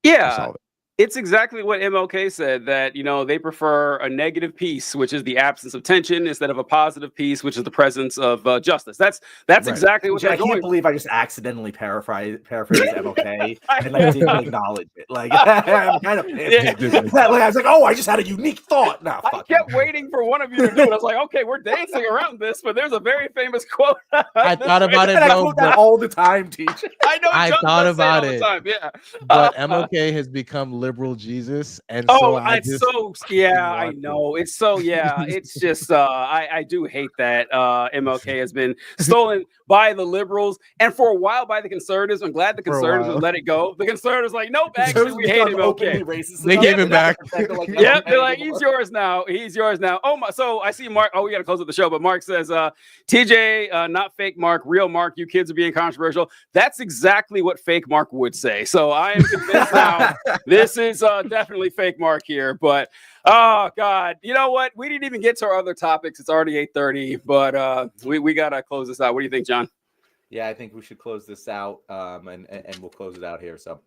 solve it. It's exactly what MLK said, that, they prefer a negative peace, which is the absence of tension, instead of a positive peace, which is the presence of justice. That's exactly what I can't believe I just accidentally paraphrased MLK and like didn't acknowledge it. Like, I'm kind of pissed. I was like, oh, I just had a unique thought. No, I kept waiting for one of you to do it. I was like, okay, we're dancing around this, but there's a very famous quote. I thought about it, and I quote that all the time, teacher. I know. I thought about it all the time. Yeah, but MLK has become liberal Jesus, and I know. It's so it's just I do hate that MLK has been stolen by the liberals, and for a while by the conservatives. I'm glad the conservatives would let it go. The conservatives like, nope, actually we hate MLK. They gave him back. Yep, they're like, he's yours now. Oh my! So I see Mark. Oh, we got to close up the show, but Mark says, TJ, not fake Mark, real Mark. You kids are being controversial. That's exactly what fake Mark would say. So I am convinced now. This is definitely fake Mark here, but oh god, you know what? We didn't even get to our other topics. It's already 8:30, but we gotta close this out. What do you think, John? Yeah, I think we should close this out, and we'll close it out here. So,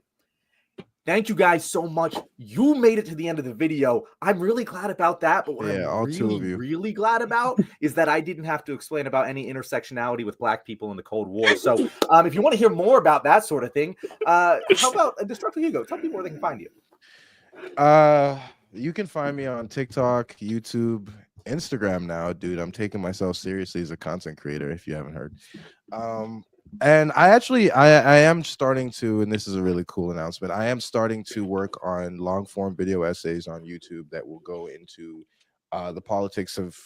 Thank you guys so much. You made it to the end of the video. I'm really glad about that. But what Yeah, I'm all two of really, you. really glad about is that I didn't have to explain about any intersectionality with Black people in the Cold War. So if you want to hear more about that sort of thing, how about Destructive Hugo? Tell people where they can find you. You can find me on TikTok, YouTube, Instagram now, dude. I'm taking myself seriously as a content creator, if you haven't heard. And I am starting to, and this is a really cool announcement, I am starting to work on long form video essays on YouTube that will go into the politics of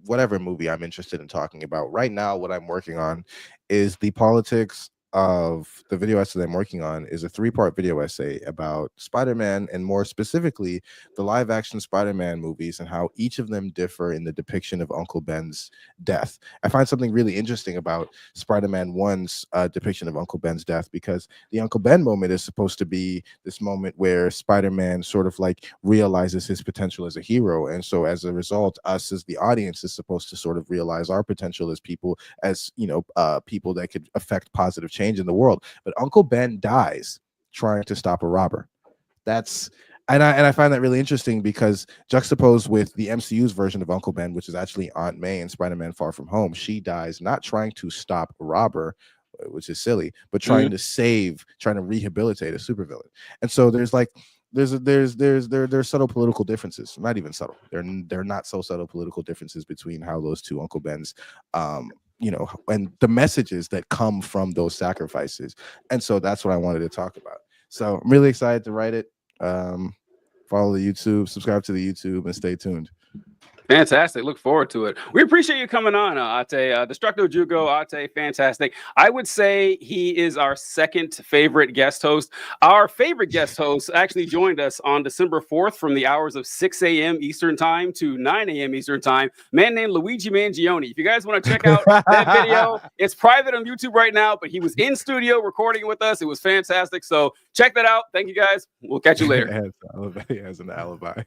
whatever movie I'm interested in talking about. Right now, what I'm working on is the politics of the video essay that I'm working on is a 3-part video essay about Spider-Man, and more specifically the live action Spider-Man movies and how each of them differ in the depiction of Uncle Ben's death. I find something really interesting about Spider-Man 1's depiction of Uncle Ben's death, because the Uncle Ben moment is supposed to be this moment where Spider-Man sort of like realizes his potential as a hero, and so as a result, us as the audience is supposed to sort of realize our potential as people, as people that could affect positive change in the world. But Uncle Ben dies trying to stop a robber. That's and I find that really interesting, because juxtaposed with the MCU's version of Uncle Ben, which is actually Aunt May in Spider-Man Far From Home, she dies not trying to stop a robber, which is silly, but trying to rehabilitate a supervillain. And so there's like there's subtle political differences, not even subtle. They're not so subtle political differences between how those two Uncle Bens and the messages that come from those sacrifices. And so that's what I wanted to talk about. So I'm really excited to write it. Follow the YouTube, subscribe to the YouTube, and stay tuned. Fantastic. Look forward to it. We appreciate you coming on, Ate. Destructive Jugo, Ate, fantastic. I would say he is our second favorite guest host. Our favorite guest host actually joined us on December 4th from the hours of 6 a.m. Eastern time to 9 a.m. Eastern time. A man named Luigi Mangione. If you guys want to check out that video, it's private on YouTube right now, but he was in studio recording it with us. It was fantastic. So check that out. Thank you guys. We'll catch you later. He has an alibi.